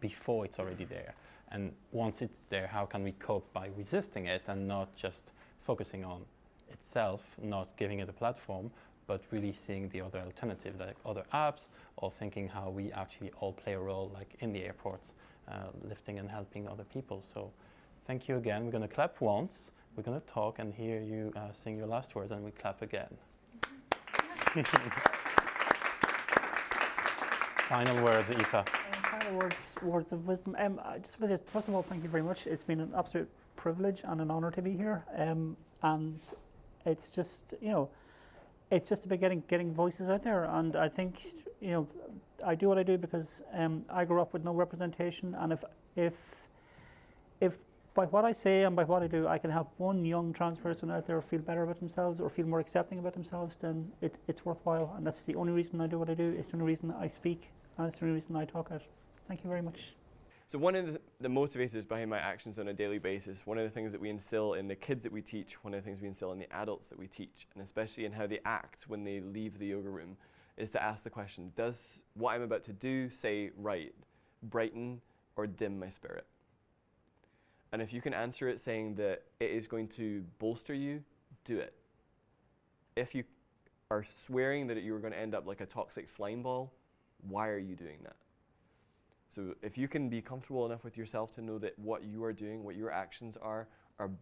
before it's already there. And once it's there, how can we cope by resisting it and not just focusing on itself, not giving it a platform, but really seeing the other alternative, like other apps, or thinking how we actually all play a role, like in the airports, lifting and helping other people. So thank you again. We're going to clap once. We're going to talk and hear you sing your last words, and we clap again. Final words, Aoife. Final words of wisdom. First of all, thank you very much. It's been an absolute privilege and an honour to be here. And it's just, you know, it's just about getting voices out there, and I think, you know, I do what I do because I grew up with no representation, and if by what I say and by what I do I can help one young trans person out there feel better about themselves or feel more accepting about themselves, then it's worthwhile, and that's the only reason I do what I do. It's the only reason I speak, and it's the only reason I talk out. Thank you very much. So one of the motivators behind my actions on a daily basis, one of the things that we instill in the kids that we teach, one of the things we instill in the adults that we teach, and especially in how they act when they leave the yoga room, is to ask the question, does what I'm about to do, say, right, brighten or dim my spirit? And if you can answer it saying that it is going to bolster you, do it. If you are swearing that you are going to end up like a toxic slime ball, why are you doing that? So if you can be comfortable enough with yourself to know that what you are doing, what your actions are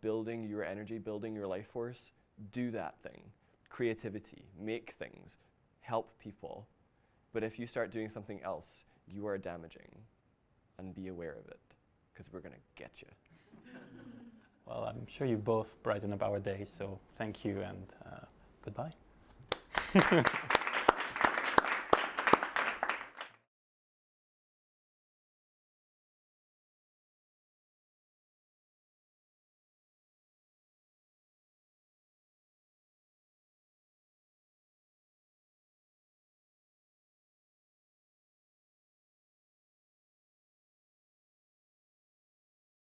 building your energy, building your life force, do that thing. Creativity, make things, help people. But if you start doing something else, you are damaging. And be aware of it, because we're going to get you. Well, I'm sure you both brighten up our day, so thank you and goodbye.